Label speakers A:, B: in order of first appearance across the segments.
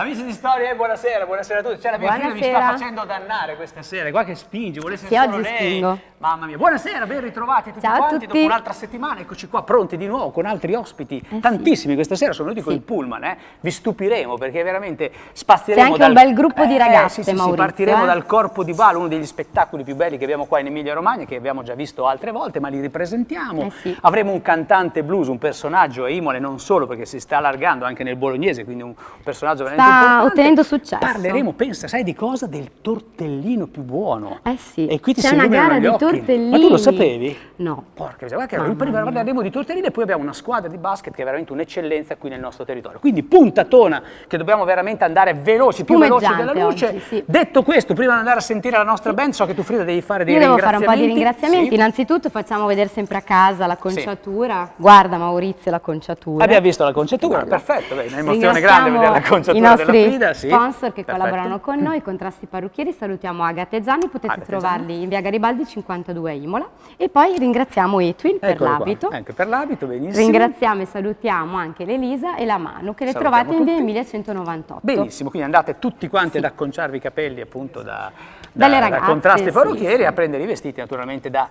A: Amici di Storia, buonasera, buonasera a tutti. Cioè, la mia figlia mi sta facendo dannare questa sera, qua che spinge, vuole essere solo lei. Spingo. Mamma mia, buonasera, ben ritrovati tutti quanti dopo un'altra settimana. Eccoci qua, pronti di nuovo con altri ospiti, tantissimi questa sera, sono venuti con il pullman, vi stupiremo perché veramente spazieremo.
B: C'è anche un bel gruppo di ragazze, Maurizio.
A: Partiremo dal Corpo di Ballo, uno degli spettacoli più belli che abbiamo qua in Emilia Romagna, che abbiamo già visto altre volte, ma li ripresentiamo. Avremo un cantante blues, un personaggio a Imola, non solo perché si sta allargando anche nel bolognese, quindi un personaggio veramente importante.
B: Sta ottenendo successo.
A: Parleremo, pensa, sai di cosa? Del tortellino più buono.
B: Sì.
A: E qui ti
B: c'è una gara di tortellini.
A: Ma tu lo sapevi?
B: No.
A: Porca miseria, guarda che parleremo di tortellini e poi abbiamo una squadra di basket che è veramente un'eccellenza qui nel nostro territorio. Quindi puntatona, che dobbiamo veramente andare veloci, più veloci della luce. Oggi, Detto questo, prima di andare a sentire la nostra band, so che tu, Frida, devi fare dei ringraziamenti.
B: Io devo fare un po' di ringraziamenti. Innanzitutto facciamo vedere sempre a casa l'acconciatura. Guarda, Maurizio, l'acconciatura.
A: Abbiamo visto l'acconciatura, perfetto, è un'emozione grande vedere l'acconciatura della Frida.
B: Sponsor che collaborano con noi, Contrasti Parrucchieri, salutiamo Agate e Gianni, potete trovarli in via Garibaldi 52 a Imola. E poi ringraziamo Etwin per l'abito.
A: Anche per l'abito, benissimo.
B: Ringraziamo e salutiamo anche l'Elisa e la Manu, che le trovate in via Emilia 198.
A: Benissimo, quindi andate tutti quanti ad acconciarvi i capelli appunto
B: dalle ragazze,
A: Contrasti Parrucchieri, a prendere i vestiti naturalmente da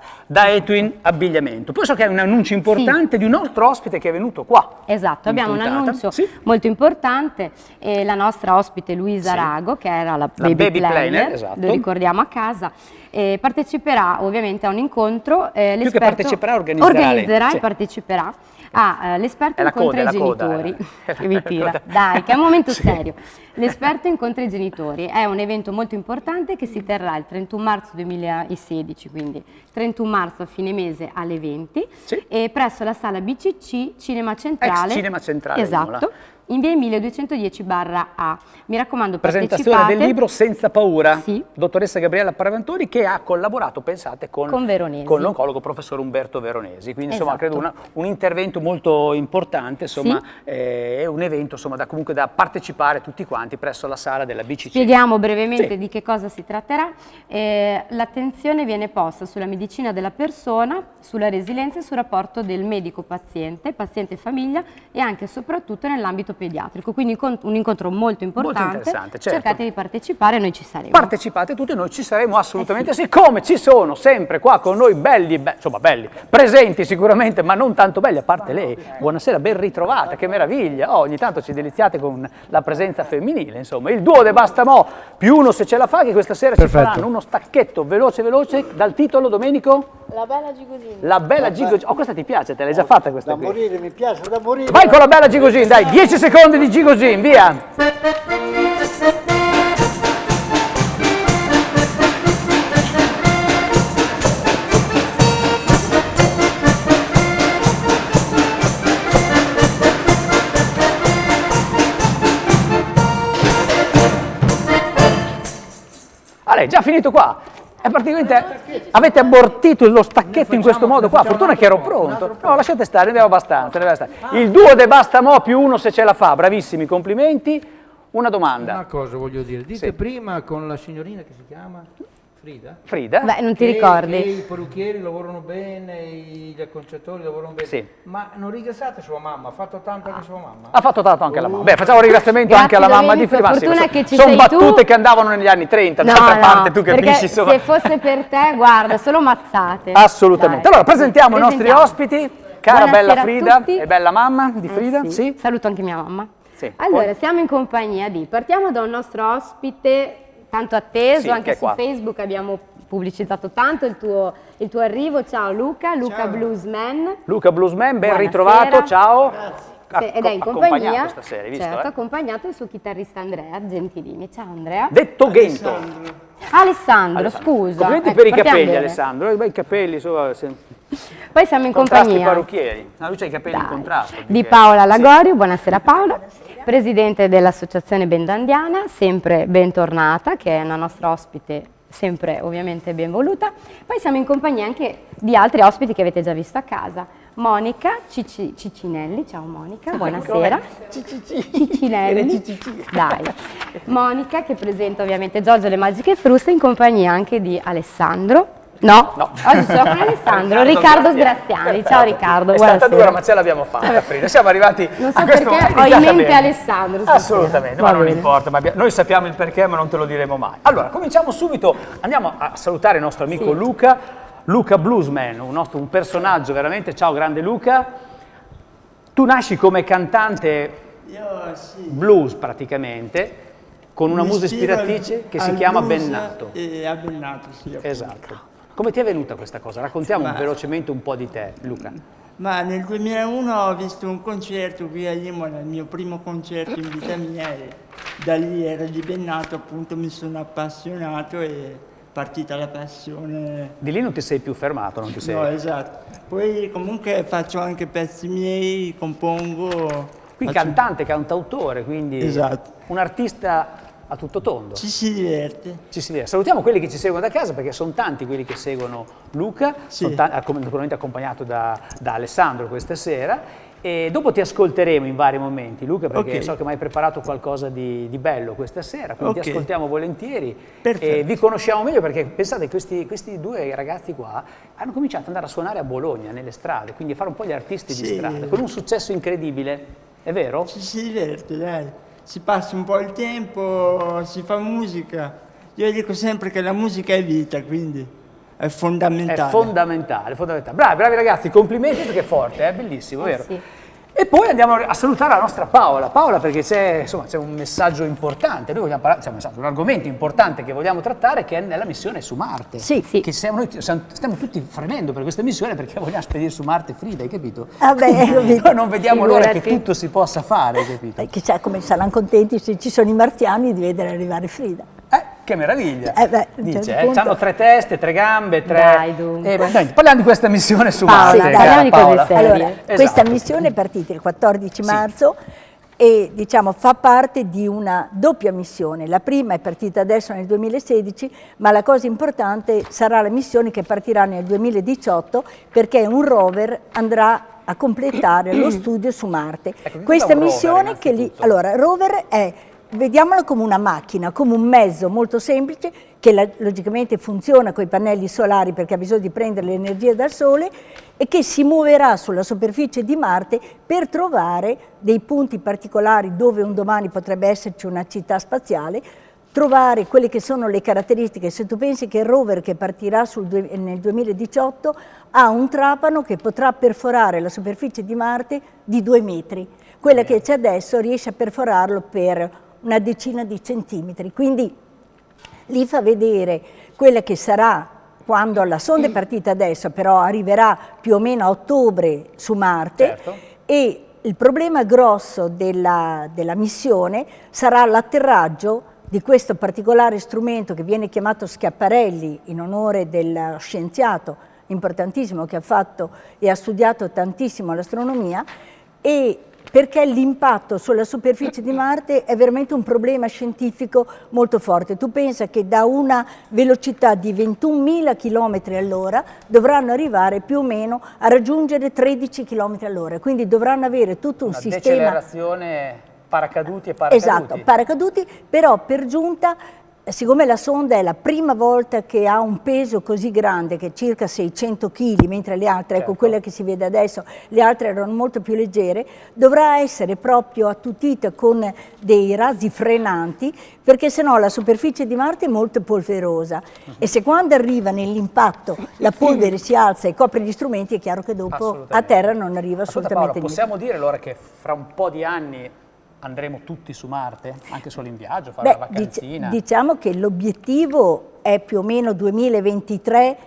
A: Etwin Abbigliamento. Poi so che hai un annuncio importante di un altro ospite che è venuto qua.
B: Esatto, abbiamo un annuncio molto importante, la nostra ospite Luisa Rago, che era la baby planner, lo ricordiamo a casa, parteciperà ovviamente a un incontro.
A: Più che parteciperà,
B: organizzerà e parteciperà all'esperto incontra i genitori. Dai, che è un momento serio. L'esperto incontra i genitori è un evento molto importante che si terrà il 31 marzo 2016, quindi 31 marzo a fine mese alle 20, e presso la sala BCC Cinema Centrale.
A: Ex Cinema Centrale.
B: Esatto. In via Emilia 210/A. Mi raccomando,
A: presentazione del libro Senza paura, dottoressa Gabriella Paravantoni, che ha collaborato, pensate, con l'oncologo professor Umberto Veronesi, quindi insomma credo un intervento molto importante, insomma è un evento insomma comunque da partecipare tutti quanti presso la sala della BCC.
B: Spieghiamo brevemente di che cosa si tratterà. L'attenzione viene posta sulla medicina della persona, sulla resilienza e sul rapporto del medico-paziente, paziente-famiglia e anche e soprattutto nell'ambito pediatrico, quindi un incontro molto importante, cercate di partecipare, noi ci saremo.
A: Partecipate tutti, noi ci saremo assolutamente come ci sono sempre qua con noi belli, presenti sicuramente, ma non tanto belli, a parte lei. Buonasera, ben ritrovata, che meraviglia, ogni tanto ci deliziate con la presenza femminile, insomma, il duo De Bastamò più uno se ce la fa, che questa sera ci faranno uno stacchetto veloce dal titolo, Domenico?
C: La bella Gigosini.
A: La bella Gigosini. Oh, questa ti piace? Te l'hai già fatta questa?
C: Da morire, mi piace da morire.
A: Vai con la bella Gigosini, dai, 10 secondi di Gigosini, via! Allora, è già finito qua. E praticamente avete abortito lo stacchetto in questo modo qua, fortuna che ero pronto. No, lasciate stare, ne abbiamo abbastanza. Il duo De Bastamò più uno se ce la fa, bravissimi, complimenti. Una domanda.
D: Una cosa voglio dire, dite prima con la signorina che si chiama Frida?
A: Frida?
B: Beh, non ti ricordi?
D: I parrucchieri lavorano bene, gli acconciatori lavorano bene, ma non ringraziate sua mamma, ha fatto tanto anche sua mamma?
A: Ha fatto tanto anche la mamma. Beh, facciamo un ringraziamento anche alla mamma di Frida. Sono battute che andavano negli anni 30, d'altra parte tu capisci, insomma.
B: Se fosse per te, guarda, solo mazzate.
A: Assolutamente. Allora, presentiamo i nostri ospiti, cara bella Frida e bella mamma di Frida.
B: Saluto anche mia mamma. Allora, siamo in compagnia partiamo da un nostro ospite tanto atteso, anche su Facebook abbiamo pubblicizzato tanto il tuo arrivo. Ciao Luca Bluesman.
A: Luca Bluesman, ben ritrovato, ciao.
B: Grazie. Ed è in compagnia,
A: questa sera, hai visto,
B: accompagnato il suo chitarrista Andrea Gentilini. Ciao Andrea.
A: Detto Ghento.
B: Alessandro, scusa.
A: Complimenti per i capelli, Alessandro, bei capelli,
B: Poi siamo in compagnia.
A: Parrucchieri. Lui c'ha i capelli in contrasto.
B: Di Paola Lagorio, buonasera Paola, presidente dell'associazione bendandiana, sempre bentornata, che è una nostra ospite sempre ovviamente ben voluta. Poi siamo in compagnia anche di altri ospiti che avete già visto a casa. Monica Ciccinelli, ciao Monica, buonasera. Ciccinelli, dai. Monica che presenta ovviamente Giorgio le Magiche Fruste in compagnia anche di Alessandro. No,
A: No.
B: oggi sono con Alessandro, Riccardo Graziani. Ciao Riccardo,
A: È stata
B: buonasera.
A: dura, ma ce l'abbiamo fatta, Frida. Siamo arrivati
B: Non so
A: a questo
B: perché
A: momento.
B: ho in
A: Iniziata
B: mente
A: bene.
B: Alessandro stasera.
A: Assolutamente,
B: Va
A: ma non
B: bene.
A: importa. Noi sappiamo il perché, ma non te lo diremo mai. Allora, cominciamo subito. Andiamo a salutare il nostro amico Luca. Luca Bluesman, un personaggio veramente. Ciao, grande Luca. Tu nasci come cantante blues praticamente, con una musa ispiratrice che si chiama Bennato.
E: E a Bennato, sì. appunto.
A: Esatto. Come ti è venuta questa cosa? Raccontiamo velocemente un po' di te, Luca.
E: Ma nel 2001 ho visto un concerto qui a Imola, il mio primo concerto in vita mia, e da lì era di Bennato, appunto mi sono appassionato e partita la passione.
A: Di lì non ti sei più fermato, non ti sei...
E: No, esatto. Poi comunque faccio anche pezzi miei, compongo.
A: Qui
E: faccio-
A: cantante, cantautore, quindi
E: Esatto.
A: un artista a tutto tondo.
E: Ci si diverte.
A: Ci si vede. Salutiamo quelli che ci seguono da casa perché sono tanti quelli che seguono Luca,
E: Sì.
A: naturalmente accompagnato da Alessandro questa sera. E dopo ti ascolteremo in vari momenti, Luca, perché
E: Ok.
A: so che mi hai preparato qualcosa di bello questa sera, quindi
E: Ok.
A: ti ascoltiamo volentieri.
E: Perfetto.
A: E vi conosciamo meglio perché pensate che questi due ragazzi qua hanno cominciato ad andare a suonare a Bologna, nelle strade, quindi a fare un po' gli artisti di
E: Sì.
A: strada, con un successo incredibile, è vero?
E: Ci si diverte, dai. Si passa un po' il tempo, si fa musica. Io dico sempre che la musica è vita, quindi è fondamentale.
A: È fondamentale, fondamentale. Bravi ragazzi, complimenti perché è forte, è bellissimo, vero?
B: Sì.
A: E poi andiamo a salutare la nostra Paola. Paola, perché c'è un messaggio importante, noi vogliamo parlare, c'è un argomento importante che vogliamo trattare, che è nella missione su Marte.
B: Sì.
A: Che noi stiamo tutti fremendo per questa missione perché vogliamo spedire su Marte Frida, hai capito?
C: Vabbè,
A: Noi non vediamo l'ora che
B: Figurati.
A: tutto si possa fare, hai capito?
C: chissà come saranno contenti se ci sono i marziani di vedere arrivare Frida.
A: Che meraviglia!
C: Beh, a un
A: Dice,
C: certo punto-
A: hanno 3 teste, 3 gambe, 3...
B: Dai, dunque.
A: Niente, parliamo di questa missione su
B: Paola,
A: Marte,
B: dai,
A: cara
B: parliamo di cose
A: Paola.
B: serie.
C: Allora,
A: Esatto.
C: questa missione è partita il 14 marzo e diciamo fa parte di una doppia missione. La prima è partita adesso nel 2016, ma la cosa importante sarà la missione che partirà nel 2018 perché un rover andrà a completare lo studio su Marte.
A: Ecco,
C: Questa
A: cos'è un rover,
C: missione che lì,
A: innanzitutto?
C: allora, rover è, vediamolo come una macchina, come un mezzo molto semplice che logicamente funziona con i pannelli solari perché ha bisogno di prendere l'energia dal Sole e che si muoverà sulla superficie di Marte per trovare dei punti particolari dove un domani potrebbe esserci una città spaziale, trovare quelle che sono le caratteristiche. Se tu pensi che il rover che partirà nel 2018 ha un trapano che potrà perforare la superficie di Marte di 2 metri, quella che c'è adesso riesce a perforarlo per una decina di centimetri, quindi lì fa vedere quella che sarà quando la sonda è partita adesso, però arriverà più o meno a ottobre su Marte.
A: Certo.
C: E il problema grosso della missione sarà l'atterraggio di questo particolare strumento che viene chiamato Schiaparelli in onore del scienziato importantissimo che ha fatto e ha studiato tantissimo l'astronomia, e perché l'impatto sulla superficie di Marte è veramente un problema scientifico molto forte. Tu pensa che da una velocità di 21.000 km all'ora dovranno arrivare più o meno a raggiungere 13 km all'ora, quindi dovranno avere tutto un
A: Una
C: sistema...
A: decelerazione, paracaduti e paracaduti.
C: Esatto, paracaduti, però per giunta, siccome la sonda è la prima volta che ha un peso così grande, che è circa 600 kg, mentre le altre,
A: Certo.
C: ecco quella che si vede adesso, le altre erano molto più leggere, dovrà essere proprio attutita con dei razzi frenanti, perché sennò la superficie di Marte è molto polverosa e se quando arriva nell'impatto la polvere si alza e copre gli strumenti, è chiaro che dopo a
A: Assolutamente.
C: terra non arriva
A: Ascolta,
C: assolutamente
A: Paola,
C: niente.
A: possiamo dire allora che fra un po' di anni andremo tutti su Marte? Anche solo in viaggio, fare una vacanzina?
C: Diciamo che l'obiettivo è più o meno 2023,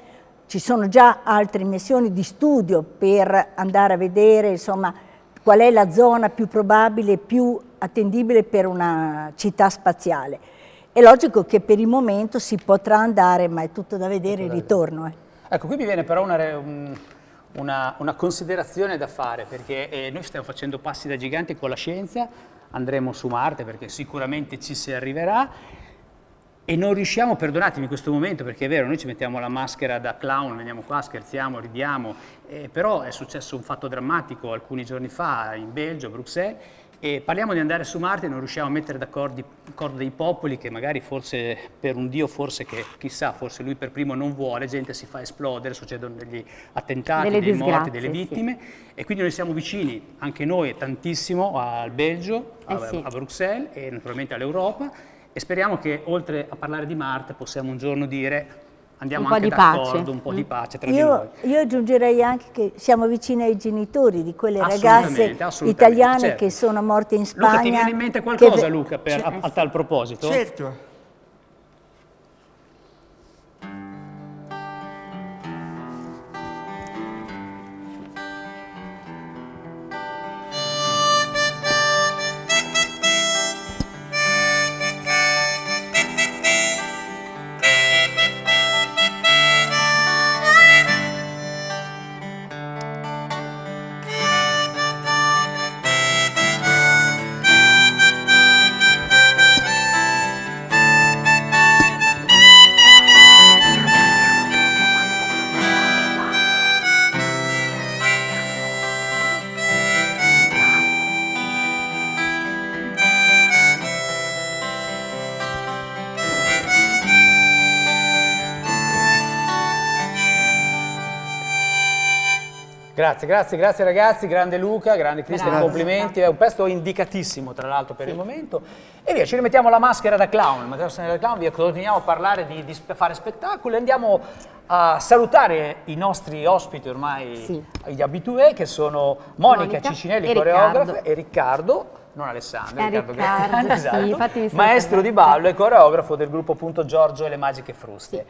C: ci sono già altre missioni di studio per andare a vedere insomma, qual è la zona più probabile, più attendibile per una città spaziale. È logico che per il momento si potrà andare, ma è tutto da vedere il ritorno.
A: Ecco, qui mi viene però una considerazione da fare, perché noi stiamo facendo passi da giganti con la scienza, andremo su Marte perché sicuramente ci si arriverà e non riusciamo, perdonatemi in questo momento perché è vero, noi ci mettiamo la maschera da clown, veniamo qua, scherziamo, ridiamo, però è successo un fatto drammatico alcuni giorni fa in Belgio, a Bruxelles, e parliamo di andare su Marte e non riusciamo a mettere d'accordo corda dei popoli, che magari forse per un Dio, forse che chissà, forse lui per primo non vuole, gente si fa esplodere, succedono degli attentati,
B: Delle
A: dei morti,
B: disgrazie,
A: delle
B: sì.
A: vittime, e quindi noi siamo vicini, anche noi tantissimo, al Belgio,
B: sì.
A: a Bruxelles e naturalmente all'Europa, e speriamo che oltre a parlare di Marte possiamo un giorno dire andiamo
B: Un po'
A: anche
B: di pace.
A: d'accordo, un po' di pace tra di noi.
C: Io aggiungerei anche che siamo vicini ai genitori di quelle
A: Assolutamente,
C: ragazze
A: assolutamente,
C: italiane
A: certo.
C: che sono morte in
A: Luca,
C: Spagna.
A: ti viene in mente qualcosa,
C: che-
A: Luca, a tal proposito?
E: Certo.
A: Grazie ragazzi, grande Luca, grande Cristian,
B: Grazie.
A: complimenti, è un pezzo indicatissimo tra l'altro per il momento. E via, ci rimettiamo la maschera da clown, via, continuiamo a parlare di fare spettacoli, andiamo a salutare i nostri ospiti ormai,
B: Sì.
A: gli abitué, che sono Monica
B: Monica
A: Cicinelli,
B: e
A: Coreografa,
B: Riccardo.
A: e Riccardo, non Alessandro,
B: Riccardo,
A: Grandi,
B: sì,
A: esatto,
B: infatti mi sono
A: maestro di
B: permessa.
A: ballo e coreografo del gruppo appunto Giorgio e le Magiche Fruste.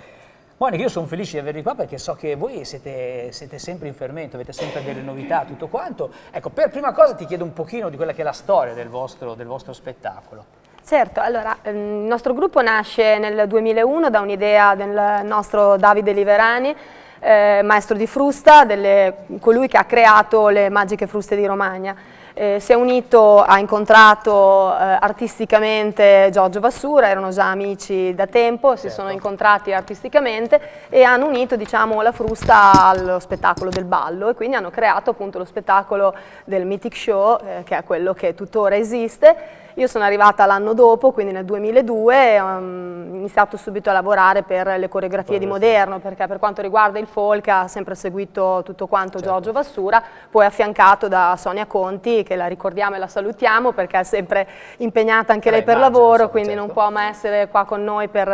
A: Monica, io sono felice di avervi qua perché so che voi siete sempre in fermento, avete sempre delle novità, tutto quanto. Ecco, per prima cosa ti chiedo un pochino di quella che è la storia del vostro spettacolo.
F: Certo, allora il nostro gruppo nasce nel 2001 da un'idea del nostro Davide Liverani, maestro di frusta, colui che ha creato le Magiche Fruste di Romagna. Si è unito, ha incontrato artisticamente Giorgio Vassura, erano già amici da tempo, si sono incontrati artisticamente e hanno unito, diciamo, la frusta allo spettacolo del ballo, e quindi hanno creato appunto lo spettacolo del Mythic Show, che è quello che tuttora esiste. Io sono arrivata l'anno dopo, quindi nel 2002, ho iniziato subito a lavorare per le coreografie di Moderno, perché per quanto riguarda il folk ha sempre seguito tutto quanto Giorgio Vassura, poi affiancato da Sonia Conti, che la ricordiamo e la salutiamo perché è sempre impegnata anche lei per
A: immagino,
F: lavoro,
A: insomma,
F: quindi
A: certo.
F: non può mai essere qua con noi per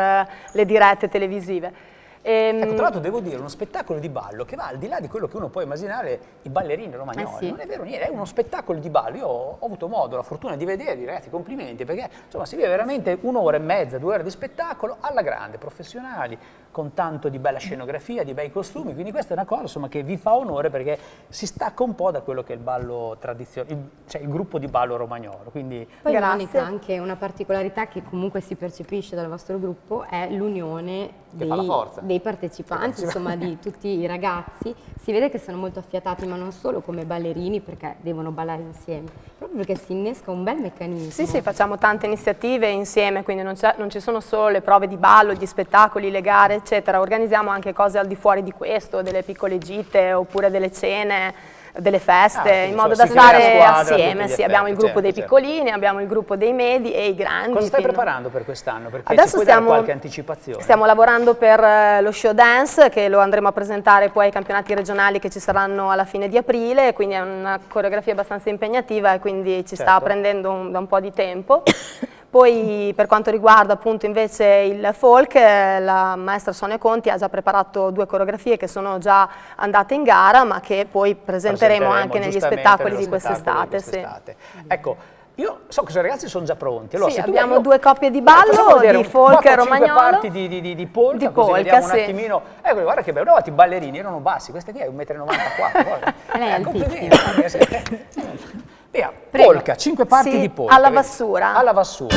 F: le dirette televisive.
A: Ecco, tra l'altro devo dire, uno spettacolo di ballo che va al di là di quello che uno può immaginare i ballerini romagnoli,
B: sì.
A: non è vero niente, è uno spettacolo di ballo. Io ho avuto modo, la fortuna di vederli, ragazzi, complimenti, perché insomma si vive veramente 1 ora e mezza, 2 ore di spettacolo alla grande, professionali, con tanto di bella scenografia, di bei costumi, quindi questa è una cosa insomma che vi fa onore perché si stacca un po' da quello che è il ballo tradizionale, cioè il gruppo di ballo romagnolo, quindi
B: Poi
F: Grazie.
B: Monica, anche una particolarità che comunque si percepisce dal vostro gruppo è l'unione
A: Che fa la forza.
B: dei partecipanti, insomma di tutti i ragazzi. Si vede che sono molto affiatati, ma non solo come ballerini perché devono ballare insieme, proprio perché si innesca un bel meccanismo.
F: Sì, sì, facciamo tante iniziative insieme, quindi non ci sono solo le prove di ballo, gli spettacoli, le gare, eccetera. Organizziamo anche cose al di fuori di questo, delle piccole gite oppure delle cene, delle feste,
A: quindi
F: in modo
A: insomma,
F: da
A: si crea
F: stare
A: la squadra a
F: assieme.
A: tutti gli
F: Sì, abbiamo il
A: effetti,
F: gruppo dei
A: certo.
F: piccolini, abbiamo il gruppo dei medi e i grandi.
A: cosa stai
F: fino-
A: preparando per quest'anno? Perché ci
F: Adesso
A: puoi dare
F: stiamo,
A: qualche anticipazione?
F: stiamo lavorando per lo show dance, che lo andremo a presentare poi ai campionati regionali che ci saranno alla fine di aprile, quindi è una coreografia abbastanza impegnativa e quindi ci sta
A: Certo.
F: prendendo da un po' di tempo. Poi per quanto riguarda appunto invece il folk, la maestra Sonia Conti ha già preparato 2 coreografie che sono già andate in gara, ma che poi presenteremo anche negli
A: giustamente
F: spettacoli
A: nello
F: di
A: spettacolo
F: quest'estate.
A: di quest'estate. Ecco, io so che i suoi ragazzi sono già pronti. Allora,
F: Sì,
A: se tu
F: abbiamo
A: io-
F: 2 coppie di
A: facciamo
F: ballo,
A: vedere
F: di
A: un
F: folk
A: 4-5
F: romagnolo.
A: parti di polka,
F: Di
A: così
F: polka,
A: vediamo un
F: sì.
A: attimino. Ecco, guarda che bello, i ballerini erano bassi, queste qui è 1,94 m. guarda.
B: Lei è
A: Complimenti. Via,
B: Prego.
A: polka, 5 parti
F: Sì,
A: di polka.
F: alla
A: vedi?
F: Vassura.
A: Alla Vassura.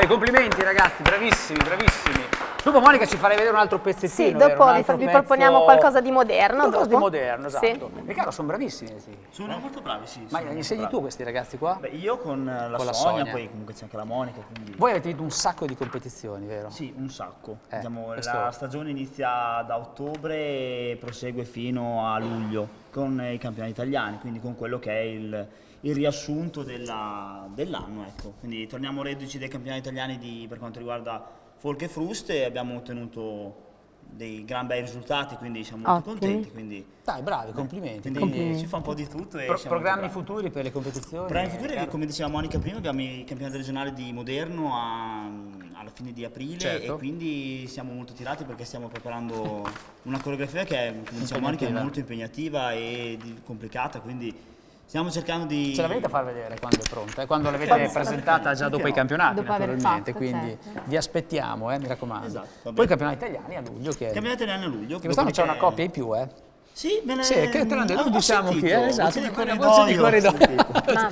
A: Dai, complimenti ragazzi, bravissimi, bravissimi. Dopo Monica ci farei vedere un altro pezzettino.
F: Sì,
A: vero?
F: dopo
A: Un altro
F: vi
A: pezzo-
F: proponiamo qualcosa di moderno.
A: Qualcosa di
F: dopo.
A: moderno, esatto.
F: Sì.
A: Riccardo, sono bravissimi. Sì.
G: Sono molto bravi, sì.
A: Ma
G: sono
A: gli
G: molto
A: insegni
G: bravi.
A: tu questi ragazzi qua?
G: Beh, io con la
A: Con la
G: Sonia,
A: Sonia.
G: poi comunque c'è anche la Monica, quindi...
A: Voi avete vinto un sacco di competizioni, vero?
G: Sì, un sacco. Diciamo,
A: questo-
G: la stagione inizia da ottobre e prosegue fino a luglio con i campionati italiani, quindi con quello che è il riassunto dell'anno. Ecco. Quindi torniamo reduci dei campionati italiani per quanto riguarda folk e fruste e abbiamo ottenuto dei gran bei risultati, quindi siamo molto
B: Ottimi.
G: contenti. Quindi,
A: Dai, bravi, complimenti.
G: quindi si fa un po' di tutto. E siamo
A: Programmi
G: molto bravi.
A: futuri per le competizioni?
G: Programmi futuri, come diceva Monica prima, abbiamo i campionati regionali di Moderno alla fine di aprile
A: Certo.
G: e quindi siamo molto tirati perché stiamo preparando una coreografia che è, come diceva Monica, è molto impegnativa e complicata, quindi stiamo cercando di...
A: Ce la venite a far vedere quando è pronta, quando l'avete presentata già dopo i campionati,
B: Dopo aver
A: naturalmente,
B: fatto,
A: quindi
B: certo.
A: vi aspettiamo, mi raccomando.
G: Esatto, va
A: Poi
G: bene.
A: i campionati italiani a luglio, che
G: Campionati italiani a luglio.
A: che quest'anno c'è una
G: dopodiché-
A: coppia in più,
G: Sì, bene.
A: Sì, che tranne noi
G: ho
A: diciamo chi
G: sentito,
A: è, esatto,
G: voce di
A: voce
G: corridoio,
A: di corridoio.
B: Ma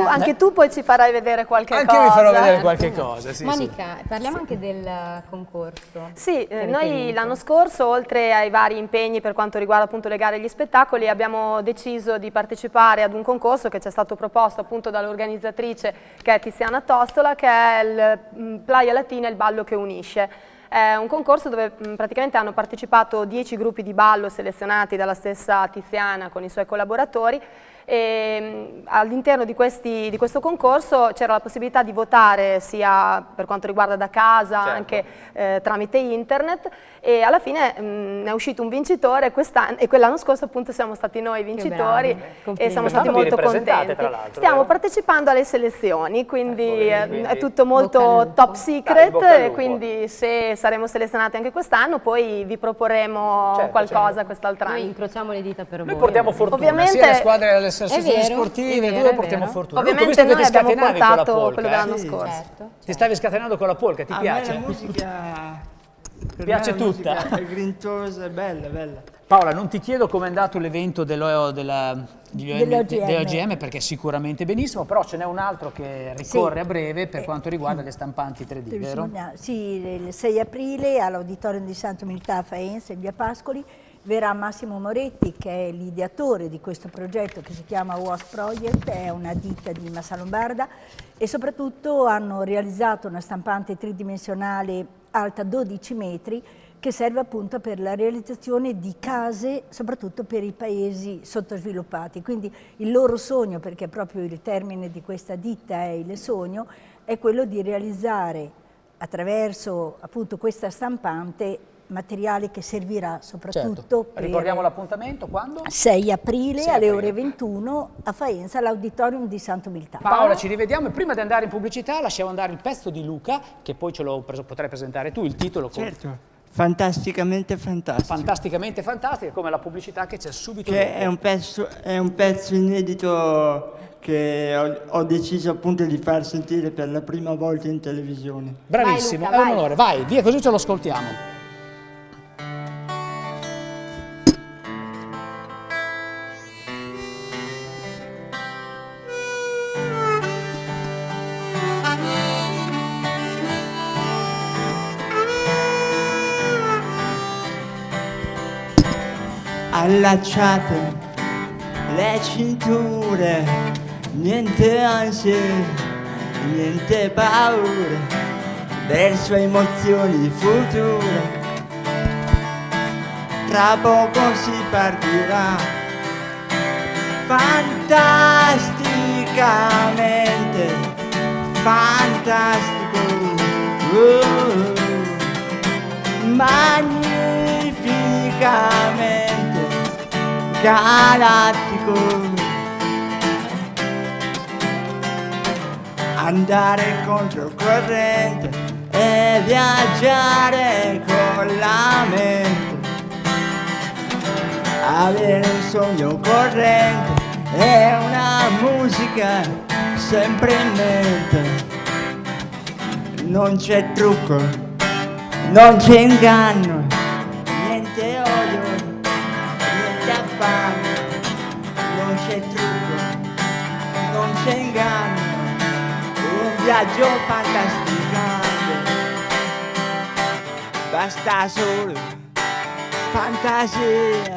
F: Anche tu poi ci farai vedere qualche
A: Anche
F: cosa.
A: io vi farò vedere qualche cosa, sì,
B: Monica, parliamo anche del concorso.
F: Sì,
B: che avete
F: noi
B: vinto.
F: l'anno scorso, oltre ai vari impegni per quanto riguarda appunto le gare e gli spettacoli, abbiamo deciso di partecipare ad un concorso che ci è stato proposto appunto dall'organizzatrice che è Tiziana Tostola, che è il Playa Latina, il ballo che unisce. È un concorso dove praticamente hanno partecipato 10 gruppi di ballo selezionati dalla stessa Tiziana con i suoi collaboratori e all'interno di questo concorso c'era la possibilità di votare sia per quanto riguarda da casa,
A: Certo.
F: anche tramite internet e alla fine ne è uscito un vincitore quest'anno e quell'anno scorso appunto siamo stati noi vincitori
B: bravi,
F: e siamo stati
A: complimenti.
F: molto
A: Quest'anno vi ripresentate,
F: contenti.
A: tra l'altro,
F: Stiamo
A: vero?
F: partecipando alle selezioni, quindi
A: quindi
F: è tutto molto
B: bocca al lupo.
F: top
A: Dai,
F: secret
A: bocca al
F: e
A: lupo.
F: quindi se saremo selezionati anche quest'anno poi vi proporremo
A: Certo,
F: qualcosa quest'altro
B: Noi
F: anno.
B: incrociamo le dita per voi.
A: Noi portiamo
B: ovviamente.
A: fortuna,
F: Ovviamente-
A: sia le squadre alle associazioni
B: È vero,
A: sportive,
B: è vero,
A: due
B: è
A: portiamo
B: vero.
A: fortuna.
F: Ovviamente
A: Luca, visto
F: noi
A: che ti
F: abbiamo
A: scatenavi con la
F: portato
A: polka,
F: quello dell'anno
E: Sì.
F: scorso.
B: Certo.
A: Ti stavi scatenando con la polka, ti
E: A me
A: piace?
E: la musica... per
A: Piace
E: me la musica
A: tutta?
E: È grintosa, è bella, bella.
A: Paola, non ti chiedo com'è andato l'evento
C: Dell'OGM.
A: dell'OGM perché sicuramente benissimo, però ce n'è un altro che ricorre
C: Sì.
A: a breve per quanto riguarda le stampanti 3D, vero?
C: Sì, il 6 aprile all'Auditorium di Santo Milità a Faenza, in via Pascoli, verrà Massimo Moretti, che è l'ideatore di questo progetto che si chiama WAS Project, è una ditta di Massa Lombarda e soprattutto hanno realizzato una stampante tridimensionale alta 12 metri che serve appunto per la realizzazione di case, soprattutto per i paesi sottosviluppati. Quindi il loro sogno, perché proprio il termine di questa ditta è il sogno, è quello di realizzare attraverso appunto questa stampante materiale che servirà soprattutto
A: Certo.
C: per
A: Ricordiamo l'appuntamento quando?
C: 6 aprile
A: 6
C: alle
A: aprile.
C: ore 21 a Faenza all'Auditorium di Santo Milità.
A: Paola, ci rivediamo e prima di andare in pubblicità lasciamo andare il pezzo di Luca, che poi potrai presentare tu, il titolo con
E: Certo, fantasticamente fantastico.
A: fantasticamente fantastica, come la pubblicità che c'è subito
E: Che
A: dopo.
E: è un pezzo inedito che ho deciso appunto di far sentire per la prima volta in televisione.
A: Bravissimo,
B: Vai, Luca,
A: è un
B: vai.
A: onore, vai, via così ce lo ascoltiamo.
E: Allacciate le cinture, niente ansie, niente paure, verso emozioni future. Tra poco si partirà, fantasticamente, fantastico, magnificamente, galattico. Andare controcorrente e viaggiare con la mente. Avere un sogno corrente e una musica sempre in mente. Non c'è trucco, non c'è inganno, niente odio, niente affanno. Non c'è trucco, non c'è inganno, un viaggio fantastico. basta solo fantasia,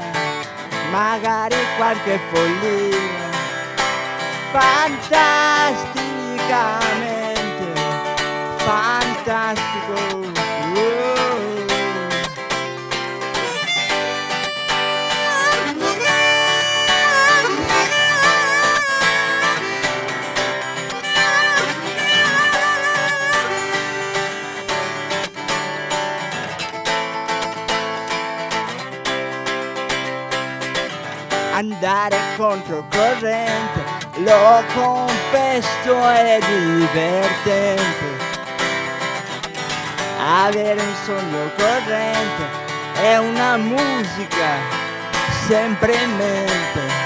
E: magari qualche follia, fantasticamente fantastico. Andare controcorrente, lo confesso, è divertente. Avere un sogno corrente è una musica sempre in mente.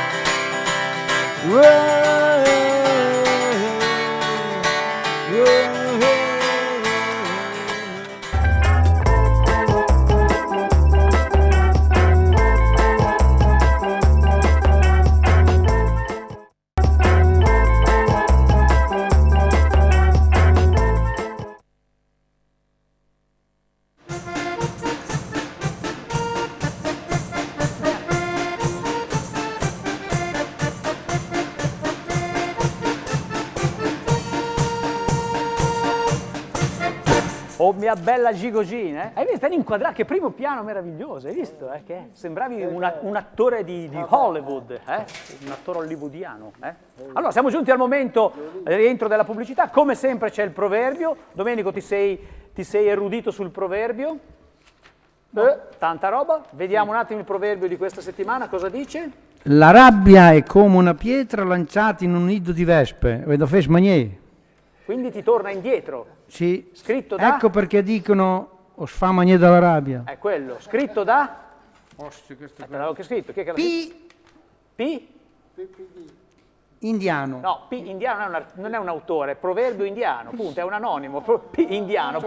A: Oh mia bella Gigogin, hai visto? Hai inquadrato, che primo piano meraviglioso, hai visto? Che sembravi un attore di Hollywood, un attore hollywoodiano. Allora, siamo giunti al momento rientro della pubblicità, come sempre c'è il proverbio. Domenico, ti sei erudito sul proverbio? Tanta roba. Vediamo un attimo il proverbio di questa settimana, cosa dice?
D: La rabbia è come una pietra lanciata in un nido di vespe, vedo fes manier.
A: Quindi ti torna indietro.
D: Sì.
A: Scritto da?
D: Ecco perché dicono o si fa manier dalla rabbia.
A: È quello. Scritto da? Te l'avevo che scritto. Chi è che l'ha scritto? P?
D: Indiano.
A: No, P indiano non è un autore, è proverbio indiano, punto, è un anonimo, P indiano.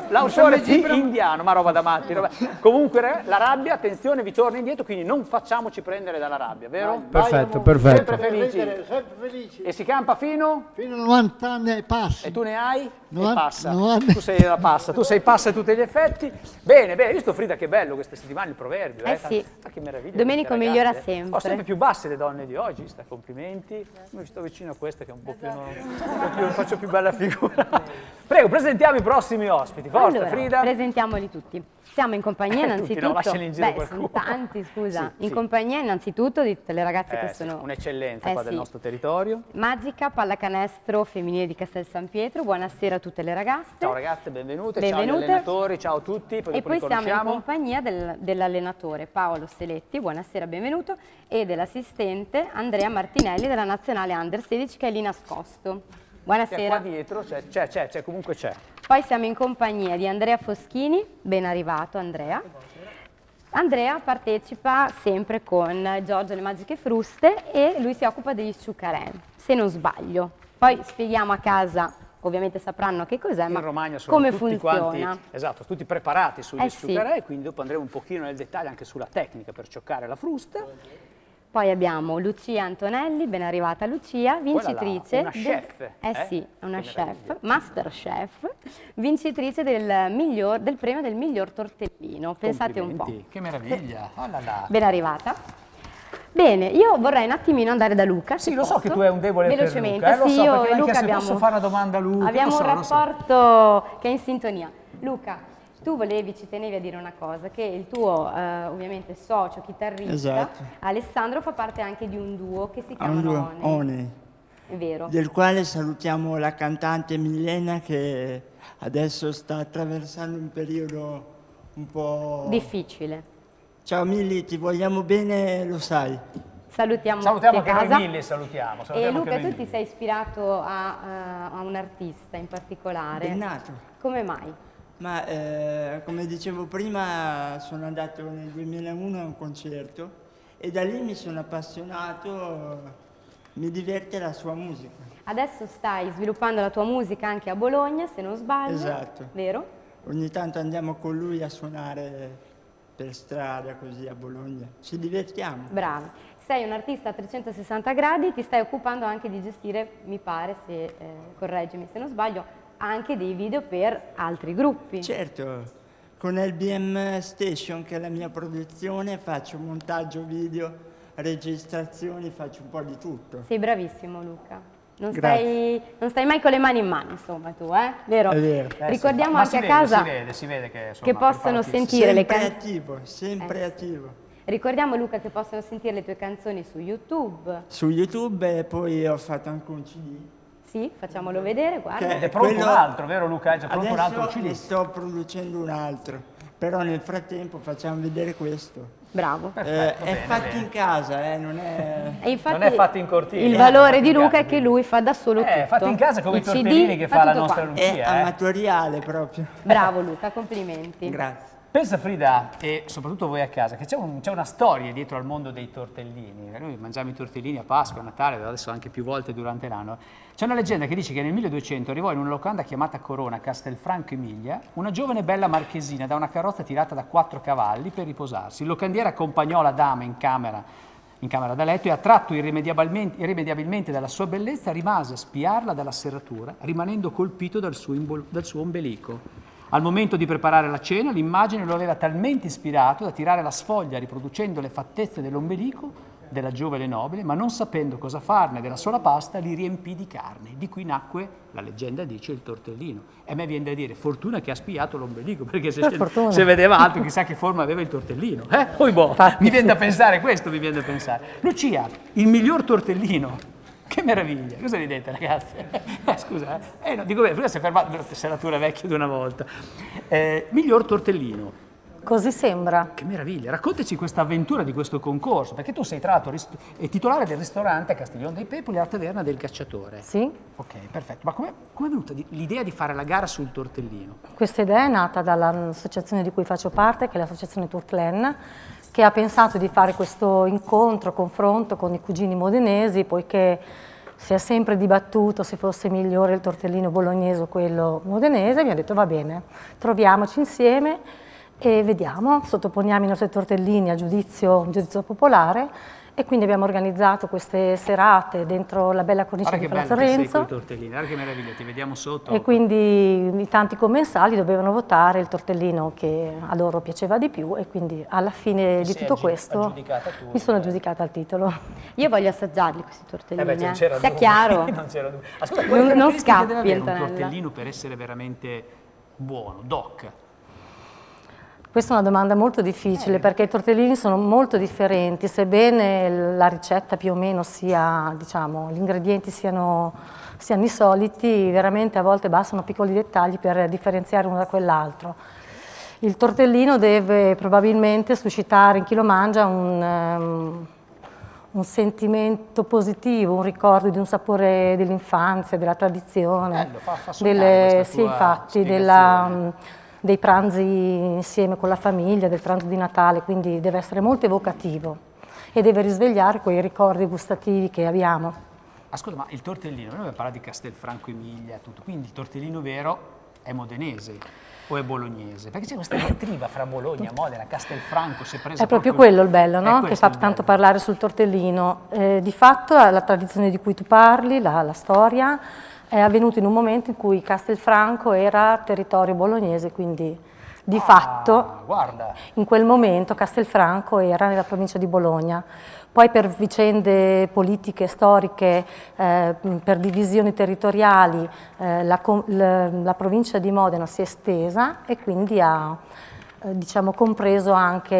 A: L'autore è P indiano, ma roba da matti. Comunque la rabbia, attenzione, vi torna indietro, quindi non facciamoci prendere dalla rabbia, vero?
D: Perfetto, perfetto.
A: Sempre felici.
H: Sempre felici.
A: E si campa fino?
H: Fino a 90 anni e passa.
A: E tu ne hai?
H: 90,
A: e passa.
H: 90.
A: Tu sei la passa, tu sei passa a tutti gli effetti. Bene, bene, hai visto Frida che bello queste settimane il proverbio?
B: Sì.
A: Che meraviglia.
B: Domenico
A: ragazze,
B: migliora sempre.
A: Ho sempre più basse le donne di oggi, complimenti. Io sto vicino a questa che è un po' più, faccio più bella figura. Prego, presentiamo i prossimi ospiti. Forza,
B: allora,
A: Frida.
B: Presentiamoli tutti. Siamo in compagnia innanzitutto,
A: no, lasciali in giro
B: sono tanti, scusa,
A: Sì,
B: in
A: sì.
B: compagnia innanzitutto di tutte le ragazze che
A: Sì,
B: sono
A: un'eccellenza qua del nostro territorio.
B: Magica Pallacanestro femminile di Castel San Pietro. Buonasera a tutte le ragazze.
A: Ciao ragazze, benvenute,
B: Benvenute.
A: ciao agli allenatori, ciao a tutti.
B: E
A: dopo
B: poi
A: li
B: siamo in
A: conosciamo.
B: compagnia dell'allenatore Paolo Seletti, buonasera, benvenuto, e dell'assistente Andrea Martinelli della Nazionale Under 16 che è lì nascosto.
A: Che
B: Buonasera.
A: qua dietro c'è, comunque c'è.
B: Poi siamo in compagnia di Andrea Foschini, ben arrivato Andrea. Andrea partecipa sempre con Giorgio Le Magiche Fruste e lui si occupa degli Sciucaren, se non sbaglio. Poi spieghiamo a casa, ovviamente sapranno che cos'è, ma
A: In Romagna sono
B: come
A: tutti
B: funziona.
A: quanti, esatto, tutti preparati sugli
B: Sì.
A: Sciuccarè, quindi dopo andremo un pochino nel dettaglio anche sulla tecnica per cioccare la frusta.
B: Poi abbiamo Lucia Antonelli, ben arrivata Lucia, vincitrice.
A: Una chef.
B: Sì, una
A: Che
B: chef,
A: meraviglia.
B: master chef, vincitrice del premio del miglior tortellino. Pensate un po'.
A: Complimenti, che meraviglia. Oh là là.
B: Ben arrivata. Bene, io vorrei un attimino andare da Luca.
A: Sì,
B: se
A: lo so
B: posso.
A: che tu hai un debole per
B: velocemente.
A: Luca, lo
B: Sì,
A: so,
B: io
A: perché
B: e
A: l'hai
B: Luca
A: chiesto, posso fare una domanda a Luca?
B: abbiamo un
A: Lo so.
B: rapporto che è in sintonia. Luca, tu ci tenevi a dire una cosa, che il tuo ovviamente socio chitarrista,
E: Esatto.
B: Alessandro, fa parte anche di un duo che si chiama
E: Un duo,
B: One.
E: One,
B: È vero.
E: del quale salutiamo la cantante Milena che adesso sta attraversando un periodo un po'...
B: Difficile.
E: Ciao Milli, ti vogliamo bene, lo sai.
B: Salutiamo
A: Salutiamo
B: tutti
A: anche
B: a
A: noi
B: casa.
A: Milli, salutiamo.
B: E
A: salutiamo
B: Luca,
A: anche noi
B: tu ti
A: Milli.
B: sei ispirato a un artista in particolare.
E: Bennato.
B: Come mai?
E: Ma come dicevo prima, sono andato nel 2001 a un concerto e da lì mi sono appassionato, mi diverte la sua musica.
B: Adesso stai sviluppando la tua musica anche a Bologna, se non sbaglio.
E: Esatto.
B: Vero?
E: Ogni tanto andiamo con lui a suonare per strada così a Bologna, ci divertiamo.
B: Bravo. Sei un artista a 360 gradi, ti stai occupando anche di gestire, mi pare, correggimi se non sbaglio, anche dei video per altri gruppi.
E: Certo, Con LBM Station, che è la mia produzione, faccio montaggio video, registrazioni, faccio un po' di tutto.
B: Sei bravissimo, Luca. Non
E: Grazie.
B: stai mai con le mani in mano, insomma, tu, vero?
E: È vero.
B: Ricordiamo
A: Ma
B: anche a casa
A: si vede che, insomma,
B: che possono sentire le
E: Sempre
B: canzoni.
E: attivo, sempre attivo.
B: Ricordiamo, Luca, che possono sentire le tue canzoni su YouTube.
E: Su YouTube e poi ho fatto anche un CD.
B: Sì, facciamolo vedere, guarda.
E: Che
A: Ed è pronto
E: quello-
A: un altro, vero Luca? È già pronto un altro
E: Adesso ne
A: CD.
E: sto producendo un altro, però nel frattempo facciamo vedere questo.
B: Bravo.
A: Perfetto,
E: È
A: bene,
E: fatto
A: bene.
E: in casa, non è...
B: E infatti
A: Non è fatto in cortile.
B: il
A: È
B: valore
A: fatto
B: di
A: in
B: Luca
A: casa,
B: è che lui fa da solo tutto.
A: fatto in casa come i
B: Il CD,
A: tortellini che fa la
B: tutto
A: nostra
B: quanto.
E: È
A: Lucia.
E: amatoriale proprio.
B: Bravo Luca, complimenti.
E: Grazie.
A: Pensa Frida, e soprattutto voi a casa, che c'è una storia dietro al mondo dei tortellini. Noi mangiamo i tortellini a Pasqua, a Natale, adesso anche più volte durante l'anno. C'è una leggenda che dice che nel 1200 arrivò in una locanda chiamata Corona, a Castelfranco Emilia, una giovane bella marchesina da una carrozza tirata da 4 cavalli per riposarsi. Il locandiere accompagnò la dama in camera da letto e, attratto irrimediabilmente dalla sua bellezza, rimase a spiarla dalla serratura, rimanendo colpito dal suo ombelico. Al momento di preparare la cena, l'immagine lo aveva talmente ispirato da tirare la sfoglia riproducendo le fattezze dell'ombelico della giovane nobile, ma non sapendo cosa farne della sola pasta, li riempì di carne. Di qui nacque, la leggenda dice, il tortellino. E a me viene da dire, fortuna che ha spiato l'ombelico, perché se vedeva altro, chissà che forma aveva il tortellino. Poi boh, mi viene da pensare questo, mi viene da pensare. Lucia, il miglior tortellino. Che meraviglia, cosa ridete ragazzi? Scusa, no, dico bene, prima si è fermato, serratura vecchia di una volta. Miglior tortellino.
I: Così sembra.
A: Che meraviglia, raccontaci questa avventura di questo concorso, perché tu sei tra l'altro titolare del ristorante a Castiglione dei Pepoli, alla taverna del Cacciatore.
I: Sì.
A: Ok, perfetto, ma come è venuta l'idea di fare la gara sul tortellino?
I: Questa idea è nata dall'associazione di cui faccio parte, che è l'associazione Turtlen, che ha pensato di fare questo incontro, confronto con i cugini modenesi, poiché si è sempre dibattuto se fosse migliore il tortellino bolognese o quello modenese. Mi ha detto va bene, troviamoci insieme e vediamo, sottoponiamo i nostri tortellini a un giudizio popolare, e quindi abbiamo organizzato queste serate dentro la bella cornice di Palazzo
A: Renzo.
I: Renzo.
A: Guarda che tortellini, guarda che meraviglia, ti vediamo sotto.
I: E quindi i tanti commensali dovevano votare il tortellino che a loro piaceva di più, e quindi alla fine di tutto questo mi sono aggiudicata al titolo.
B: Io voglio assaggiarli questi tortellini,
A: non c'era
B: sia
A: dubbio.
B: chiaro.
A: Non c'era dubbio. Ascolta,
B: Non scappi,
A: deve avere un
B: Antonella.
A: tortellino per essere veramente buono, doc?
I: Questa è una domanda molto difficile, perché i tortellini sono molto differenti, sebbene la ricetta più o meno sia, diciamo, gli ingredienti siano i soliti, veramente a volte bastano piccoli dettagli per differenziare uno da quell'altro. Il tortellino deve probabilmente suscitare in chi lo mangia un sentimento positivo, un ricordo di un sapore dell'infanzia, della tradizione,
A: Bello, fa sognare questa
I: sì,
A: tua
I: infatti,
A: spiegazione.
I: dei pranzi insieme con la famiglia, del pranzo di Natale, quindi deve essere molto evocativo e deve risvegliare quei ricordi gustativi che abbiamo.
A: Ascolta, ma il tortellino, noi parliamo di Castelfranco Emilia, tutto, quindi il tortellino vero è modenese o è bolognese? Perché c'è questa diatriba fra Bologna, Modena, Castelfranco, si è presa
I: È proprio quello il bello, no? Che
A: questo
I: fa
A: il
I: tanto
A: bello.
I: parlare sul tortellino. Di fatto la tradizione di cui tu parli, la storia, è avvenuta in un momento in cui Castelfranco era territorio bolognese, quindi di fatto
A: Guarda,
I: in quel momento Castelfranco era nella provincia di Bologna. Poi per vicende politiche, storiche, per divisioni territoriali, la provincia di Modena si è estesa e quindi ha diciamo, compreso anche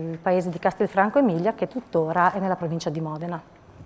I: il paese di Castelfranco Emilia, che tuttora è nella provincia di Modena.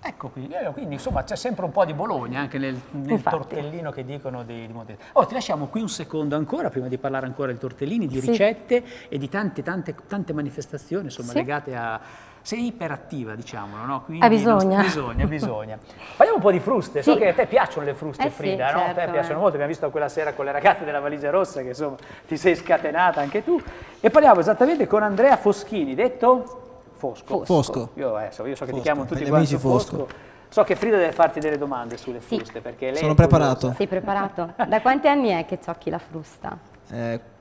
A: ecco qui, quindi insomma c'è sempre un po' di Bologna anche nel
I: Infatti.
A: tortellino che dicono di Modena. Oh, ti lasciamo qui un secondo ancora, prima di parlare ancora di tortellini, di
I: Sì.
A: ricette e di tante manifestazioni insomma,
I: Sì.
A: legate a... Sei iperattiva, diciamolo, no? Quindi
I: Bisogna.
A: Bisogna. Parliamo un po' di fruste, so
B: Sì.
A: che a te piacciono le fruste,
B: Eh sì,
A: Frida, no? A te
B: certo,
A: piacciono molto, abbiamo visto quella sera con le ragazze della Valigia Rossa che insomma ti sei scatenata anche tu. E parliamo esattamente con Andrea Foschini, detto Fosco.
J: Fosco.
A: Io so che ti
J: Fosco,
A: chiamo tutti
J: gli
A: quanti
J: amici Fosco.
A: So che Frida deve farti delle domande sulle
B: Sì.
A: fruste perché lei
J: Sono
A: è curiosa.
J: preparato.
B: Sei preparato? Da quanti anni è che ciocchi la frusta?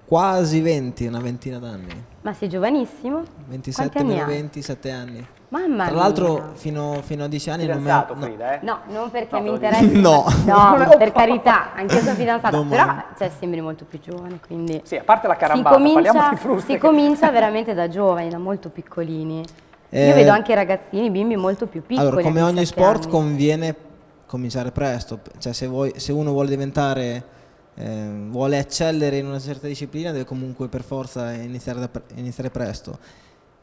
J: quasi 20, una ventina d'anni.
B: Ma sei giovanissimo?
J: 27 meno 27 anni.
B: Mamma
J: Tra l'altro
B: mia.
J: fino a 10 anni
A: Fidanzato,
J: non
A: Frida,
B: No, non perché
A: No,
B: mi
A: lo
B: interessa.
J: No.
B: No, per carità, anche io sono fidanzata,
J: Domani.
B: però cioè, sembri molto più giovane, quindi
A: Sì, a parte la carambata, parliamo di
B: si
A: fruste.
B: comincia veramente da giovani, da molto piccolini. Io
J: Eh,
B: vedo anche ragazzini, bimbi molto più piccoli.
J: Allora, come
B: a
J: ogni
B: 17
J: sport
B: anni.
J: conviene cominciare presto, cioè se uno vuole diventare, vuole eccellere in una certa disciplina deve comunque per forza iniziare presto.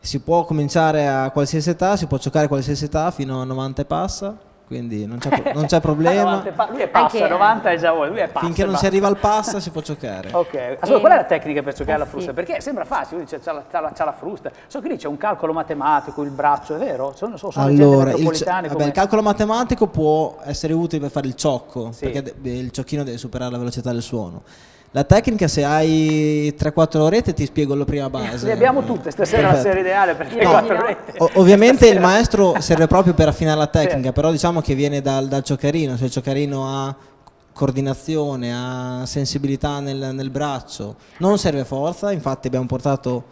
J: Si può cominciare a qualsiasi età, si può giocare a qualsiasi età fino a 90 e passa, quindi non c'è problema.
A: Lui è passa,
B: Anche-
A: 90 è già voi, lui è passa.
J: Finché
A: e
J: non si
A: basta.
J: arriva al passa si può giocare.
A: Ok, ascolta, qual è la tecnica per giocare alla
B: sì.
A: frusta? Perché sembra facile, lui dice c'ha la frusta. So che lì c'è un calcolo matematico, il braccio, è vero? Sono leggende
J: Allora,
A: metropolitane
J: vabbè,
A: come...
J: il calcolo matematico può essere utile per fare il ciocco,
A: Sì.
J: perché il ciocchino deve superare la velocità del suono. La tecnica, se hai 3-4 orette, ti spiego la prima base.
A: Le abbiamo tutte, stasera è la
J: Perfetto.
A: serie ideale per le
J: No,
A: 4 orette.
J: Ovviamente il maestro serve proprio per affinare la tecnica,
A: Sì.
J: però diciamo che viene dal cioccherino. Se il cioccherino ha coordinazione, ha sensibilità nel braccio, non serve forza. Infatti abbiamo portato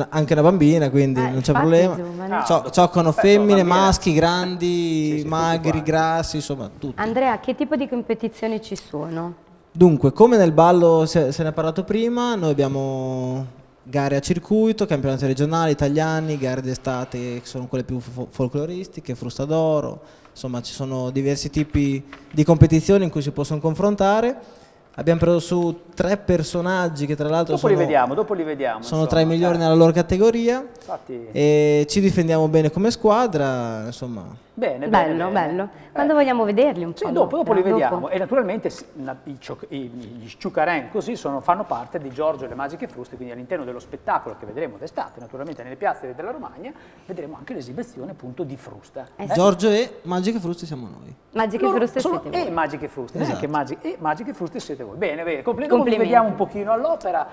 J: anche una bambina, quindi non c'è
B: infatti,
J: problema.
B: giovane.
J: Cioccano femmine,
A: bambina.
J: maschi, grandi,
A: Sì, tutti
J: magri,
A: quanti.
J: grassi, insomma tutti.
B: Andrea, che tipo di competizioni ci sono?
J: Dunque, come nel ballo se ne è parlato prima, noi abbiamo gare a circuito, campionati regionali, italiani, gare d'estate che sono quelle più folcloristiche, frusta d'oro, insomma ci sono diversi tipi di competizioni in cui si possono confrontare. Abbiamo preso su 3 personaggi che tra l'altro
A: Dopo li vediamo.
J: sono tra i migliori nella loro categoria
A: Infatti,
J: e ci difendiamo bene come squadra, insomma.
A: bene,
B: Bello,
A: bene.
B: bello. Quando vogliamo vederli un po'?
A: Sì, dopo li
B: all'opera?
A: vediamo.
B: Dopo?
A: E naturalmente gli Sciucaren così fanno parte di Giorgio e le Magiche Fruste, quindi all'interno dello spettacolo che vedremo d'estate, naturalmente nelle piazze della Romagna, vedremo anche l'esibizione appunto di frusta.
J: Giorgio e Magiche Fruste siamo noi.
B: Magiche
A: Loro
B: Fruste
A: sono
B: siete voi.
A: Magiche Fruste,
J: Esatto.
A: neanche Magiche Fruste siete voi. Bene, bene. Dopo li
B: Complimenti.
A: vediamo un pochino all'opera.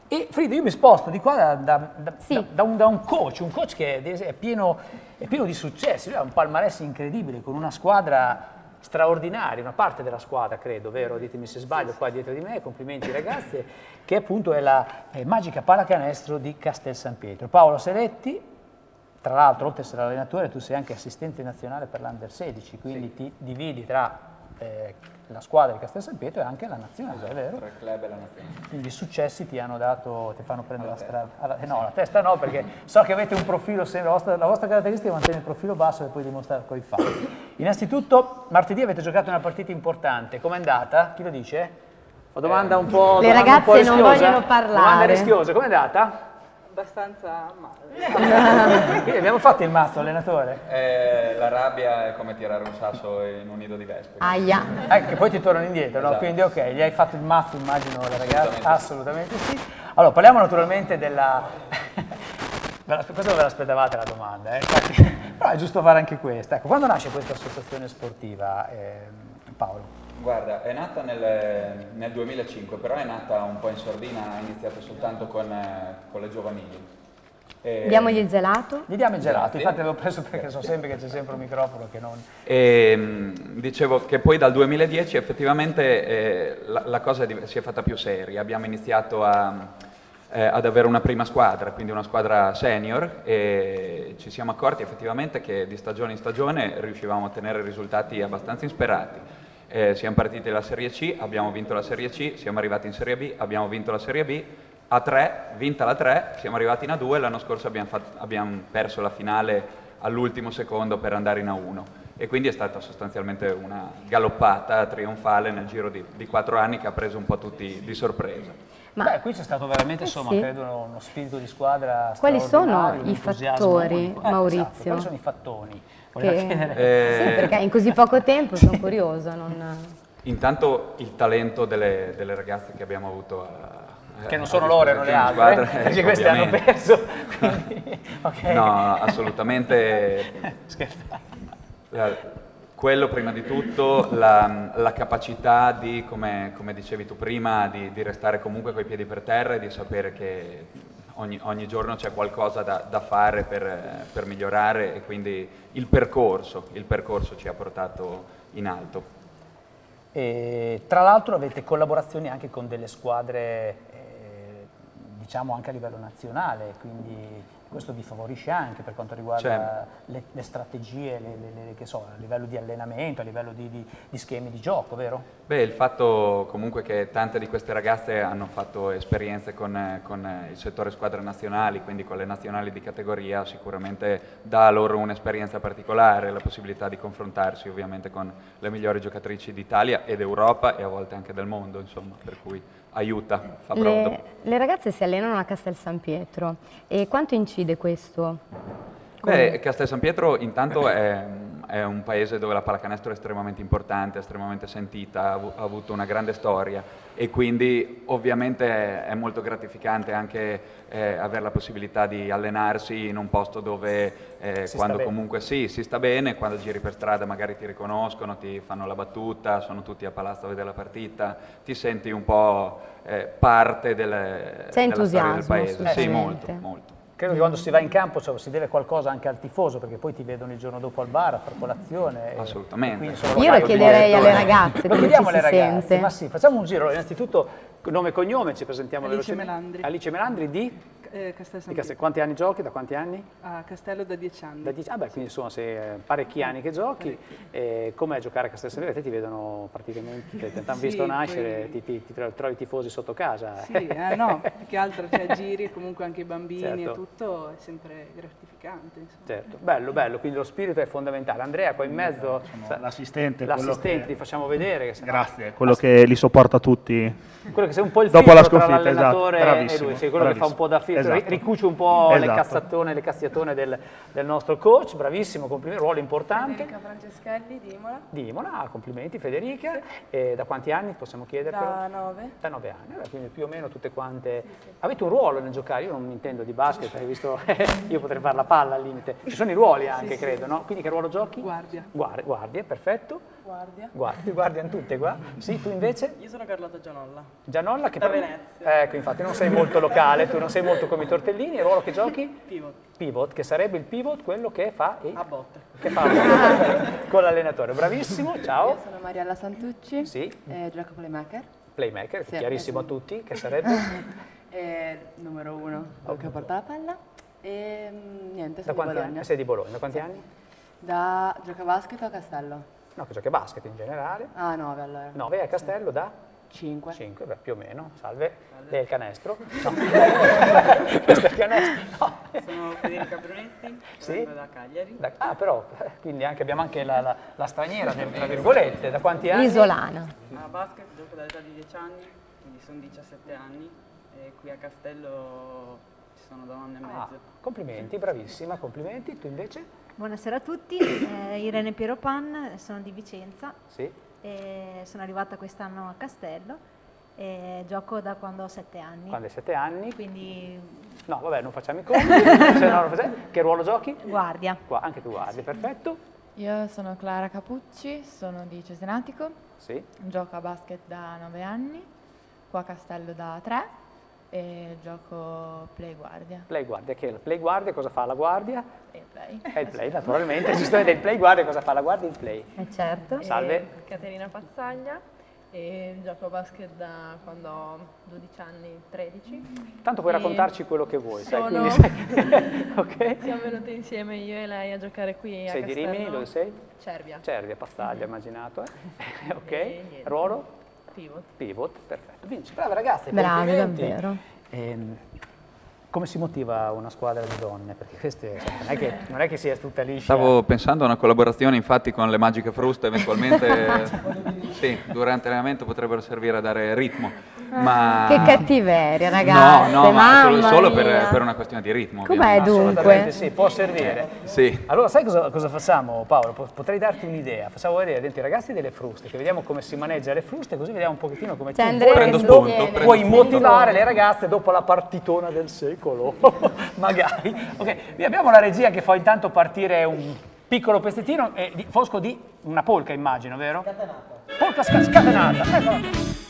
A: E Frida, io mi sposto di qua da un coach che è pieno di successi, lui ha un palmarès incredibile con una squadra straordinaria, una parte della squadra credo, vero? Ditemi se sbaglio qua dietro di me, complimenti ragazze, che appunto è la Magica Pallacanestro di Castel San Pietro. Paolo Seletti, tra l'altro oltre ad essere allenatore tu sei anche assistente nazionale per l'Under 16, quindi ti dividi tra la squadra di Castel San Pietro e anche la nazionale, è vero?
K: Tra il club e la nazionale.
A: Quindi i successi ti fanno prendere la strada. No, la testa no, perché so che avete un profilo, la vostra caratteristica è mantenere il profilo basso e poi dimostrare con i fatti. Innanzitutto, martedì avete giocato una partita importante, com'è andata? Chi lo dice? Ho domanda un po'.
B: Le ragazze non vogliono parlare.
A: Domanda rischiosa, com'è andata?
L: Abbastanza male.
A: Quindi abbiamo fatto il mazzo, allenatore.
K: La rabbia è come tirare un sasso in un nido di vespe.
B: Aia.
A: Che poi ti tornano indietro, no?
K: Esatto.
A: Quindi ok, gli hai fatto il mazzo, immagino, le ragazze? Assolutamente sì. Allora, parliamo naturalmente della... Questa ve l'aspettavate la domanda, infatti, però è giusto fare anche questa. Ecco, quando nasce questa associazione sportiva, Paolo?
K: Guarda, è nata nel 2005, però è nata un po' in sordina, ha iniziato soltanto con le giovanili.
B: Diamogli il gelato?
A: Gli diamo il gelato,
K: Grazie.
A: infatti avevo preso perché so sempre che c'è sempre un microfono che non...
K: Dicevo che poi dal 2010 effettivamente la cosa si è fatta più seria, abbiamo iniziato ad avere una prima squadra, quindi una squadra senior, e ci siamo accorti effettivamente che di stagione in stagione riuscivamo a ottenere risultati abbastanza insperati. Siamo partiti dalla Serie C, abbiamo vinto la Serie C, siamo arrivati in Serie B, abbiamo vinto la Serie B, A3, vinta la 3, siamo arrivati in A2, l'anno scorso abbiamo perso la finale all'ultimo secondo per andare in A1 e quindi è stata sostanzialmente una galoppata trionfale nel giro di 4 anni che ha preso un po' tutti di sorpresa.
A: Beh, qui c'è stato veramente, insomma,
B: sì.
A: credo uno spirito di squadra
B: Quali sono
A: straordinario, un
B: i
A: entusiasmo
B: fattori,
A: unico.
B: Maurizio?
A: Esatto, quali sono i fattoni?
B: Che...
A: chiedere.
B: Sì, perché in così poco tempo sono curiosa.
K: Intanto il talento delle ragazze che abbiamo avuto
A: che non sono loro, erano le altre, perché queste hanno perso. Quindi, okay.
K: No, assolutamente. Quello prima di tutto, la capacità di, come dicevi tu prima, di restare comunque coi piedi per terra e di sapere che ogni giorno c'è qualcosa da fare per migliorare e quindi il percorso ci ha portato in alto.
A: E, tra l'altro avete collaborazioni anche con delle squadre diciamo anche a livello nazionale, quindi questo vi favorisce anche per quanto riguarda le strategie, che so, a livello di allenamento, a livello di schemi di gioco, vero?
K: Beh, il fatto comunque che tante di queste ragazze hanno fatto esperienze con il settore squadre nazionali, quindi con le nazionali di categoria, sicuramente dà loro un'esperienza particolare, la possibilità di confrontarsi ovviamente con le migliori giocatrici d'Italia ed Europa e a volte anche del mondo, insomma, per cui aiuta, fa brodo.
B: Le ragazze si allenano a Castel San Pietro e quanto incide questo?
K: Beh, Castel San Pietro intanto è un paese dove la pallacanestro è estremamente importante, estremamente sentita, ha avuto una grande storia e quindi ovviamente è molto gratificante anche avere la possibilità di allenarsi in un posto dove quando comunque si sta bene, quando giri per strada magari ti riconoscono, ti fanno la battuta, sono tutti a palazzo a vedere la partita, ti senti un po' parte della storia del paese. Sì, molto, molto.
A: Credo che quando si va in campo si deve qualcosa anche al tifoso, perché poi ti vedono il giorno dopo al bar a fare colazione.
K: Assolutamente.
B: Io lo chiederei alle ragazze.
A: Lo chiediamo alle ragazze, ma sì, facciamo un giro. Innanzitutto nome e cognome, ci presentiamo
L: Alice Melandri.
A: Alice Melandri di?
L: Castel San Pietro.
A: Quanti anni giochi? Da quanti anni?
L: A Castello da 10 anni.
A: Da 10, quindi insomma parecchi anni che giochi. Com'è giocare a Castel San Pietro? Te ti vedono praticamente, ti hanno visto nascere, ti trovi i tifosi sotto casa.
L: Sì, no, più che altro giri, comunque anche i bambini e tutto, è sempre gratificante. Insomma.
A: Certo, bello, quindi lo spirito è fondamentale. Andrea, qua in mezzo,
M: l'assistente,
A: ti facciamo vedere.
M: Grazie, quello che li sopporta tutti.
A: Quello che sei un po' il
M: dopo
A: filtro
M: la sconfitta,
A: tra l'allenatore e lui,
M: bravissimo,
A: quello che fa un po' da filtro, ricuce un po' le cazziatone del nostro coach, bravissimo, complimenti, ruolo importante.
N: Federica Franceschelli di Imola.
A: Di Imola, complimenti Federica. Da quanti anni possiamo chiedere?
N: Da 9.
A: Da 9 anni, quindi più o meno tutte quante. Avete un ruolo nel giocare? Io non mi intendo di basket, hai visto? Io potrei fare la palla al limite. Ci sono i ruoli anche, credo, no? Quindi che ruolo giochi?
L: Guardia.
A: Guardia, perfetto. Guardiano tutte qua. Sì, tu invece?
N: Io sono Carlotta Gianolla.
A: Gianolla che
N: da Venezia.
A: Ecco, infatti non sei molto locale, tu non sei molto come i tortellini, il ruolo che giochi?
N: Pivot.
A: Pivot, che sarebbe il pivot, quello che fa
N: a botte.
A: Che fa a botte con l'allenatore. Bravissimo, ciao.
O: Io sono Mariella Santucci.
A: Sì.
O: Gioco playmaker.
A: Playmaker, sì, chiarissimo a tutti, che sarebbe?
O: Numero 1, che porta la palla. E niente, sono
A: da
O: di Bologna.
A: Sei di Bologna, da quanti anni?
O: Gioca basket o a Castello?
A: No, che gioca basket in generale.
O: 9 allora.
A: 9 a Castello da?
O: 5.
A: 5, beh, più o meno. Salve. Lei è il canestro? No. Questo è il canestro? No.
L: Sono Federica Brunetti, vengo da Cagliari.
A: Però, quindi abbiamo anche la straniera, tra virgolette. Da quanti anni?
B: Isolana.
L: A basket gioco dall'età di 10 anni, quindi sono 17 anni. E qui a Castello ci sono da un anno e mezzo.
A: Complimenti, bravissima, complimenti. Tu invece?
P: Buonasera a tutti, Irene Pieropan, sono di Vicenza.
A: Sì.
P: Sono arrivata quest'anno a Castello e gioco da quando ho 7 anni.
A: Quando hai 7 anni?
P: Quindi...
A: No, vabbè, non facciamo i conti. Che ruolo giochi?
P: Guardia.
A: Anche tu guardi, perfetto.
Q: Io sono Clara Capucci, sono di Cesenatico.
A: Sì.
Q: Gioco a basket da 9 anni, qua a Castello da 3 e gioco play guardia.
A: Play guardia, che è il play guardia, cosa fa la guardia?
Q: Il play.
A: È il play, naturalmente, giustamente il play guardia, cosa fa la guardia? Il play.
B: Certo.
A: Salve.
N: Caterina Pazzaglia e gioco a basket da quando ho 12 anni, 13.
A: Tanto puoi raccontarci quello che vuoi, sai?
N: Siamo venute insieme io e lei a giocare qui a Castello.
A: Sei di Rimini, dove sei?
N: Cervia.
A: Cervia, Passaglia, immaginato. Ok, ruolo? Pivot, perfetto. Vinci, brave ragazze,
B: bravi
A: complimenti.
B: davvero.
A: Come si motiva una squadra di donne? Perché queste, non è che sia tutta liscia.
K: Stavo pensando a una collaborazione infatti con le Magiche Fruste, eventualmente sì, durante l'allenamento potrebbero servire a dare ritmo. Ma...
B: Che cattiveria, ragazzi.
K: No, ma solo per una questione di ritmo.
B: Com'è dunque?
A: Sì, può servire.
K: Sì.
A: Allora, sai cosa facciamo, Paolo? Potrei darti un'idea. Facciamo vedere dentro i ragazzi delle fruste, che vediamo come si maneggia le fruste, così vediamo un pochettino come puoi motivare le ragazze dopo la partitona del secolo. Magari. Ok, abbiamo la regia che fa intanto partire un piccolo pezzettino, Fosco, di una polka, immagino, vero? Scatenata. Polka scatenata. Eccola.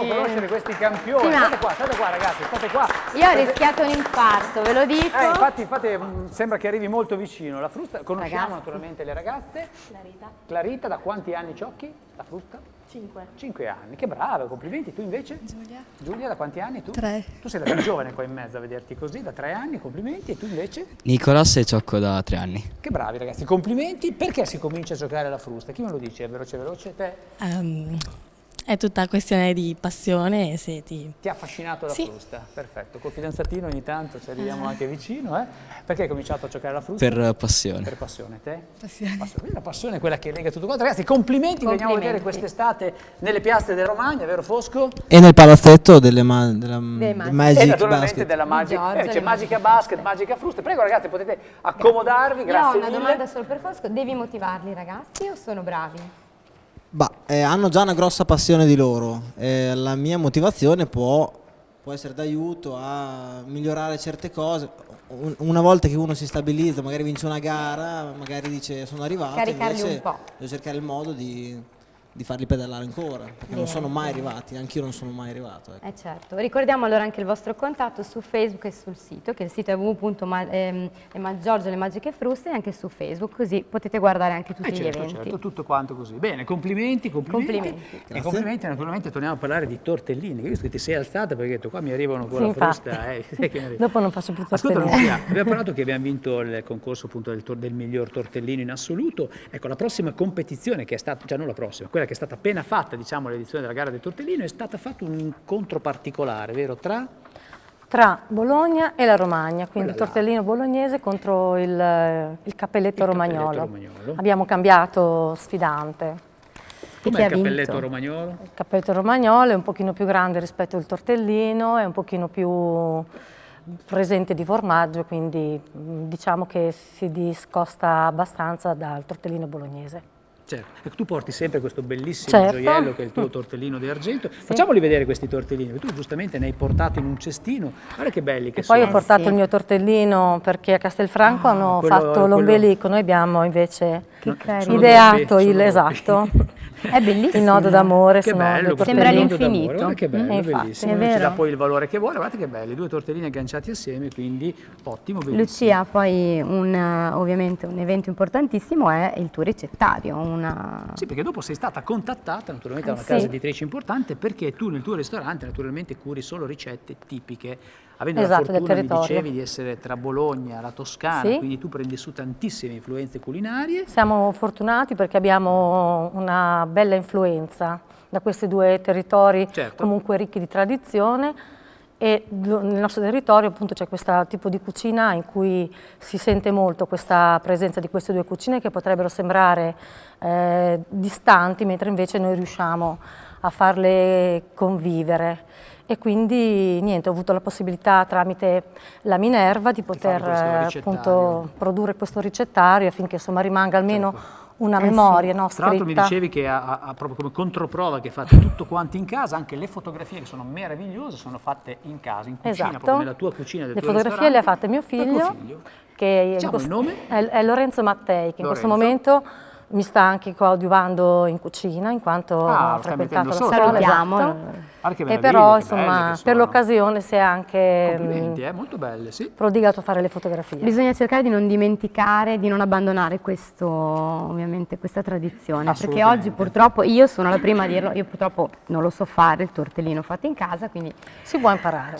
A: conoscere questi campioni.
B: Sì, ma-
A: State qua ragazzi, state qua.
B: Io ho rischiato un infarto, ve lo dico.
A: Infatti sembra che arrivi molto vicino. La frusta, conosciamo naturalmente le ragazze. Clarita, da quanti anni giochi la frusta? 5 anni, che brava, complimenti. Tu invece? Giulia, da quanti anni tu?
R: 3.
A: Tu sei la più giovane qua in mezzo a vederti così, da 3 anni, complimenti. E tu invece?
R: Nicolas e gioco da 3 anni.
A: Che bravi ragazzi, complimenti. Perché si comincia a giocare alla frusta? Chi me lo dice? Veloce, te?
R: È tutta questione di passione e se ti...
A: Ti ha affascinato la frusta? Perfetto. Col fidanzatino ogni tanto ci arriviamo anche vicino, eh? Perché hai cominciato a giocare alla frusta?
R: Per passione.
A: Per passione, te? Passione. La passione è quella che lega tutto quanto. Ragazzi, complimenti, veniamo a vedere quest'estate nelle piazze della Romagna, vero Fosco?
J: E nel palazzetto della
A: e
J: Magic
A: naturalmente
J: Basket.
A: della Magic, c'è Magica Basket, Magica Frusta. Prego ragazzi, potete accomodarvi, grazie
B: Io ho una
A: mille.
B: domanda solo per Fosco, devi motivarli ragazzi o sono bravi?
J: Hanno già una grossa passione di loro. La mia motivazione può essere d'aiuto a migliorare certe cose. Una volta che uno si stabilizza, magari vince una gara, magari dice sono arrivato,
B: Caricarli
J: invece
B: un po'.
J: devo cercare il modo di farli pedalare ancora, perché non sono mai arrivati, anch'io non sono mai arrivato. Ecco.
B: Certo, ricordiamo allora anche il vostro contatto su Facebook e sul sito, che il sito è www.Giorgio le Magiche Fruste, e anche su Facebook, così potete guardare anche tutti gli eventi.
A: Certo, tutto quanto così. Bene, complimenti. E complimenti, naturalmente torniamo a parlare di tortellini, che io visto che ti sei alzata perché ho detto qua mi arrivano con la frusta.
I: Dopo non faccio più tortellini.
A: Ascolta, abbiamo parlato che abbiamo vinto il concorso appunto del miglior tortellino in assoluto. Ecco, la prossima competizione che è stata, già non la prossima, quella che è stata appena fatta, diciamo, l'edizione della gara del tortellino, è stata fatto un incontro particolare, vero? Tra
I: Bologna e la Romagna, quindi il tortellino bolognese contro il cappelletto romagnolo. Abbiamo cambiato sfidante.
A: Com'è il cappelletto romagnolo?
I: Il cappelletto romagnolo è un pochino più grande rispetto al tortellino, è un pochino più presente di formaggio, quindi diciamo che si discosta abbastanza dal tortellino bolognese.
A: Certo, tu porti sempre questo bellissimo gioiello che è il tuo tortellino di argento. Facciamoli vedere questi tortellini, perché tu giustamente ne hai portato in un cestino. Guarda che belli che sono.
I: Poi ho portato il mio tortellino perché a Castelfranco hanno fatto l'ombelico, noi abbiamo invece ideato esatto.
B: È bellissimo.
I: Il nodo d'amore,
A: che bello,
B: sembra l'infinito.
A: Guarda che bello,
I: infatti,
A: bellissimo. Ci dà poi il valore che vuole, guardate che belli, 2 tortellini agganciati assieme, quindi ottimo, bellissimo.
B: Lucia, poi ovviamente un evento importantissimo è il tuo ricettario.
A: Sì, perché dopo sei stata contattata naturalmente da una casa editrice importante, perché tu nel tuo ristorante naturalmente curi solo ricette tipiche. Avendo la fortuna, mi dicevi, di essere tra Bologna e la Toscana, quindi tu prendi su tantissime influenze culinarie.
I: Siamo fortunati perché abbiamo una bella influenza da questi 2 territori comunque ricchi di tradizione, e nel nostro territorio appunto c'è questo tipo di cucina in cui si sente molto questa presenza di queste 2 cucine che potrebbero sembrare distanti, mentre invece noi riusciamo a farle convivere. E quindi niente, ho avuto la possibilità tramite la Minerva di poter appunto produrre questo ricettario affinché insomma rimanga almeno una memoria scritta.
A: Tra l'altro mi dicevi che proprio come controprova che fate tutto quanto in casa, anche le fotografie che sono meravigliose sono fatte in casa, in cucina, proprio nella tua cucina del tuo ristorante.
I: Le fotografie le ha fatte mio figlio, che
A: diciamo il nome?
I: È Lorenzo Mattei, che in questo momento mi sta anche coadiuvando in cucina, in quanto ha frequentato la scuola.
B: Salutiamo.
I: E però insomma per l'occasione si è anche
A: molto belle,
I: prodigato a fare le fotografie.
B: Bisogna cercare di non dimenticare, di non abbandonare ovviamente questa tradizione, perché oggi purtroppo, io sono la prima a dirlo, io purtroppo non lo so fare il tortellino fatto in casa, quindi
I: si può imparare.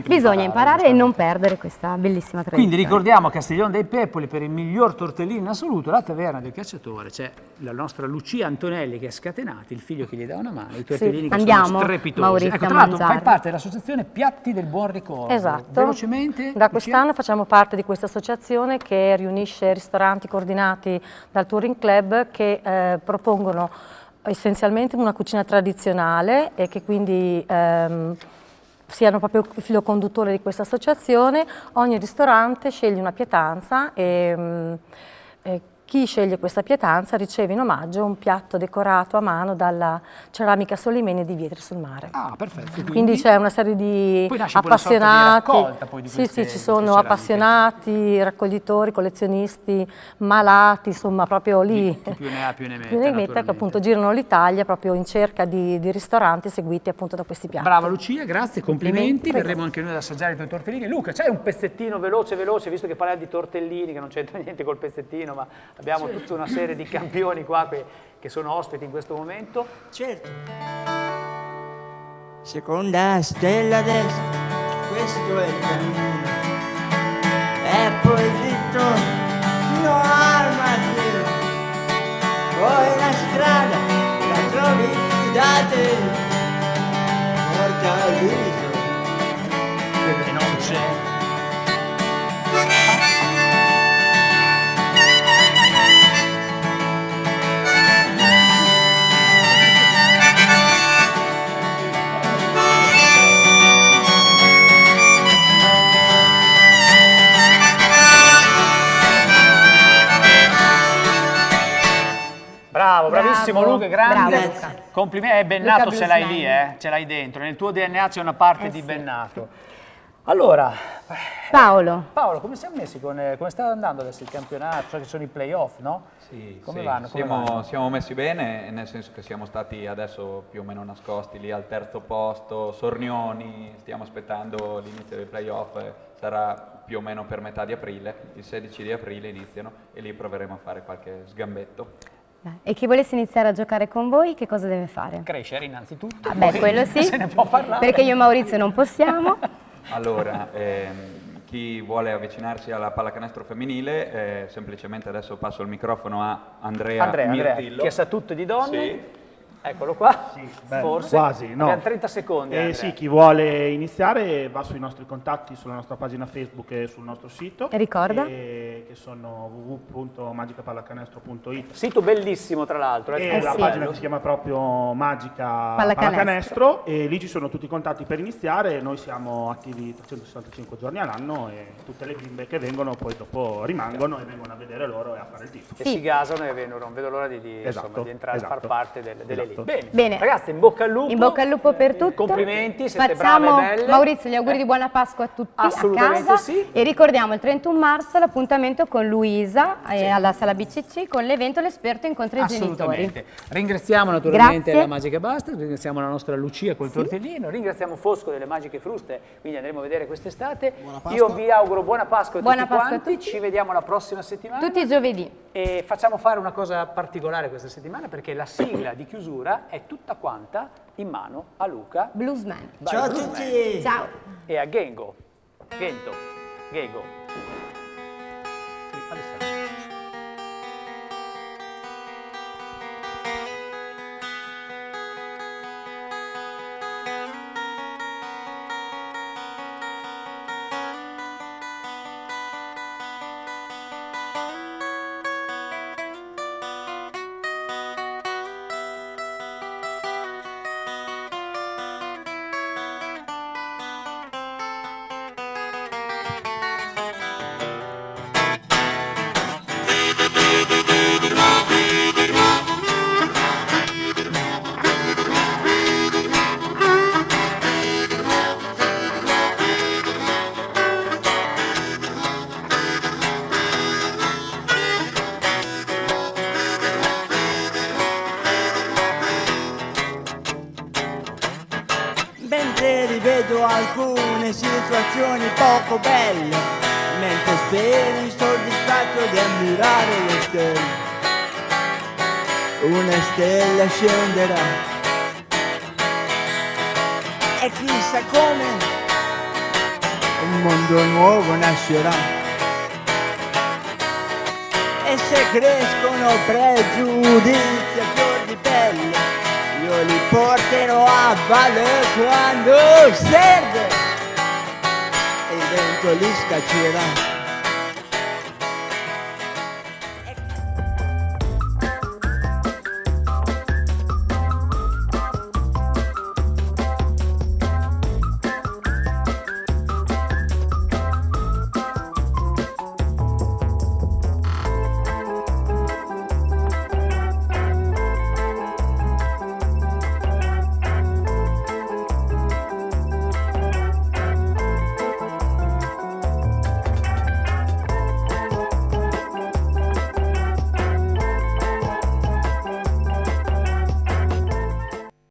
B: Bisogna imparare e non perdere questa bellissima tradizione.
A: Quindi ricordiamo a Castiglione dei Peppoli, per il miglior tortellino in assoluto, la taverna del cacciatore, c'è la nostra Lucia Antonelli che è scatenata, il figlio che gli dà una mano, i tortellini che sono strepitosi. Ecco, tra l'altro fai parte dell'associazione Piatti del Buon Ricordo.
I: Esatto.
A: Velocemente.
I: Da quest'anno facciamo parte di questa associazione che riunisce ristoranti coordinati dal Touring Club che propongono essenzialmente una cucina tradizionale e che quindi siano proprio il filo conduttore di questa associazione. Ogni ristorante sceglie una pietanza e chi sceglie questa pietanza riceve in omaggio un piatto decorato a mano dalla Ceramica Solimene di Vietri sul Mare.
A: Ah, perfetto.
I: Quindi c'è una serie di
A: Poi nasce
I: appassionati,
A: poi una sorta di raccolta poi di
I: sì,
A: queste-
I: sì, ci
A: di
I: sono
A: queste ceramiche.
I: appassionati, raccoglitori, collezionisti, malati, insomma proprio lì.
A: Chi più ne ha più ne mette,
I: Più ne mette, che
A: naturalmente.
I: appunto girano l'Italia proprio in cerca di ristoranti seguiti appunto da questi piatti.
A: Brava Lucia, grazie, complimenti.
I: Prego.
A: Verremo anche noi ad assaggiare i tuoi tortellini. Luca, c'hai un pezzettino veloce, visto che parliamo di tortellini, che non c'entra niente col pezzettino, ma abbiamo tutta una serie di campioni qua che sono ospiti in questo momento.
E: Certo. Seconda stella a destra, questo è il cammino. E poi dritto fino al mattino. Poi la strada la trovi da te. Porta al viso che non c'è.
A: Bravo, bravissimo
B: Bravo,
A: Luca, grande.
B: bravo, Luca.
A: Complimenti, Bennato
B: Luca
A: ce l'hai lì,
B: Bluesman.
A: ce l'hai dentro. Nel tuo DNA c'è una parte di Bennato. Allora,
B: Paolo.
A: Paolo, come siamo messi come sta andando adesso il campionato? So che sono i playoff, no?
K: Sì,
A: Come
K: sì,
A: vanno? Come vanno?
K: siamo messi bene, nel senso che siamo stati adesso più o meno nascosti lì al terzo posto, Sornioni, stiamo aspettando l'inizio dei playoff, sarà più o meno per metà di aprile, il 16 di aprile iniziano e lì proveremo a fare qualche sgambetto.
B: E chi volesse iniziare a giocare con voi, che cosa deve fare?
A: Crescere innanzitutto.
B: Beh,
A: poi
B: quello sì,
A: se ne può parlare.
B: perché io e Maurizio non possiamo.
K: Allora, chi vuole avvicinarsi alla pallacanestro femminile, semplicemente adesso passo il microfono a Andrea Mirtillo.
A: che sa tutto di donne.
K: Sì.
A: Eccolo qua.
M: Beh,
A: Forse.
M: quasi, no.
A: Abbiamo 30 secondi. Andrea.
M: Sì, chi vuole iniziare va sui nostri contatti, sulla nostra pagina Facebook e sul nostro sito.
B: E ricorda?
M: Che sono www.magicapallacanestro.it.
A: Sito bellissimo tra l'altro.
M: E la pagina che si chiama proprio Magica
B: Pallacanestro.
M: e lì ci sono tutti i contatti per iniziare. Noi siamo attivi 365 giorni all'anno e tutte le bimbe che vengono poi dopo rimangono e vengono a vedere loro e a fare il tifo.
A: E si gasano e non vedo l'ora di entrare a far parte delle elite. Bene. Ragazzi, in bocca al lupo.
B: In bocca al lupo per tutto.
A: Complimenti, siete
B: Facciamo,
A: brave e belle.
B: Maurizio, gli auguri di buona Pasqua a tutti
A: Assolutamente
B: a casa.
A: sì.
B: E ricordiamo il 31 marzo l'appuntamento con Luisa alla sala BCC con l'evento L'esperto incontra i genitori.
A: Assolutamente. Ringraziamo naturalmente
B: Grazie.
A: la Magica Bastard, ringraziamo la nostra Lucia col tortellino, ringraziamo Fosco delle Magiche Fruste, quindi andremo a vedere quest'estate. Io vi auguro buona Pasqua a tutti quanti, ci vediamo la prossima settimana.
B: Tutti i giovedì.
A: E facciamo fare una cosa particolare questa settimana perché la sigla di chiusura è tutta quanta in mano a Luca
B: Bluesman.
A: Ciao a
E: tutti!
B: Ciao!
A: E a Gego. Gego.
E: Mentre rivedo alcune situazioni poco belle, mentre spero insoddisfatto di ammirare le stelle, una stella scenderà e chissà come un mondo nuovo nascerà. E se crescono pregiudizi a fior di pelle, io li porterò a valle quando serve e il vento li scaccerà.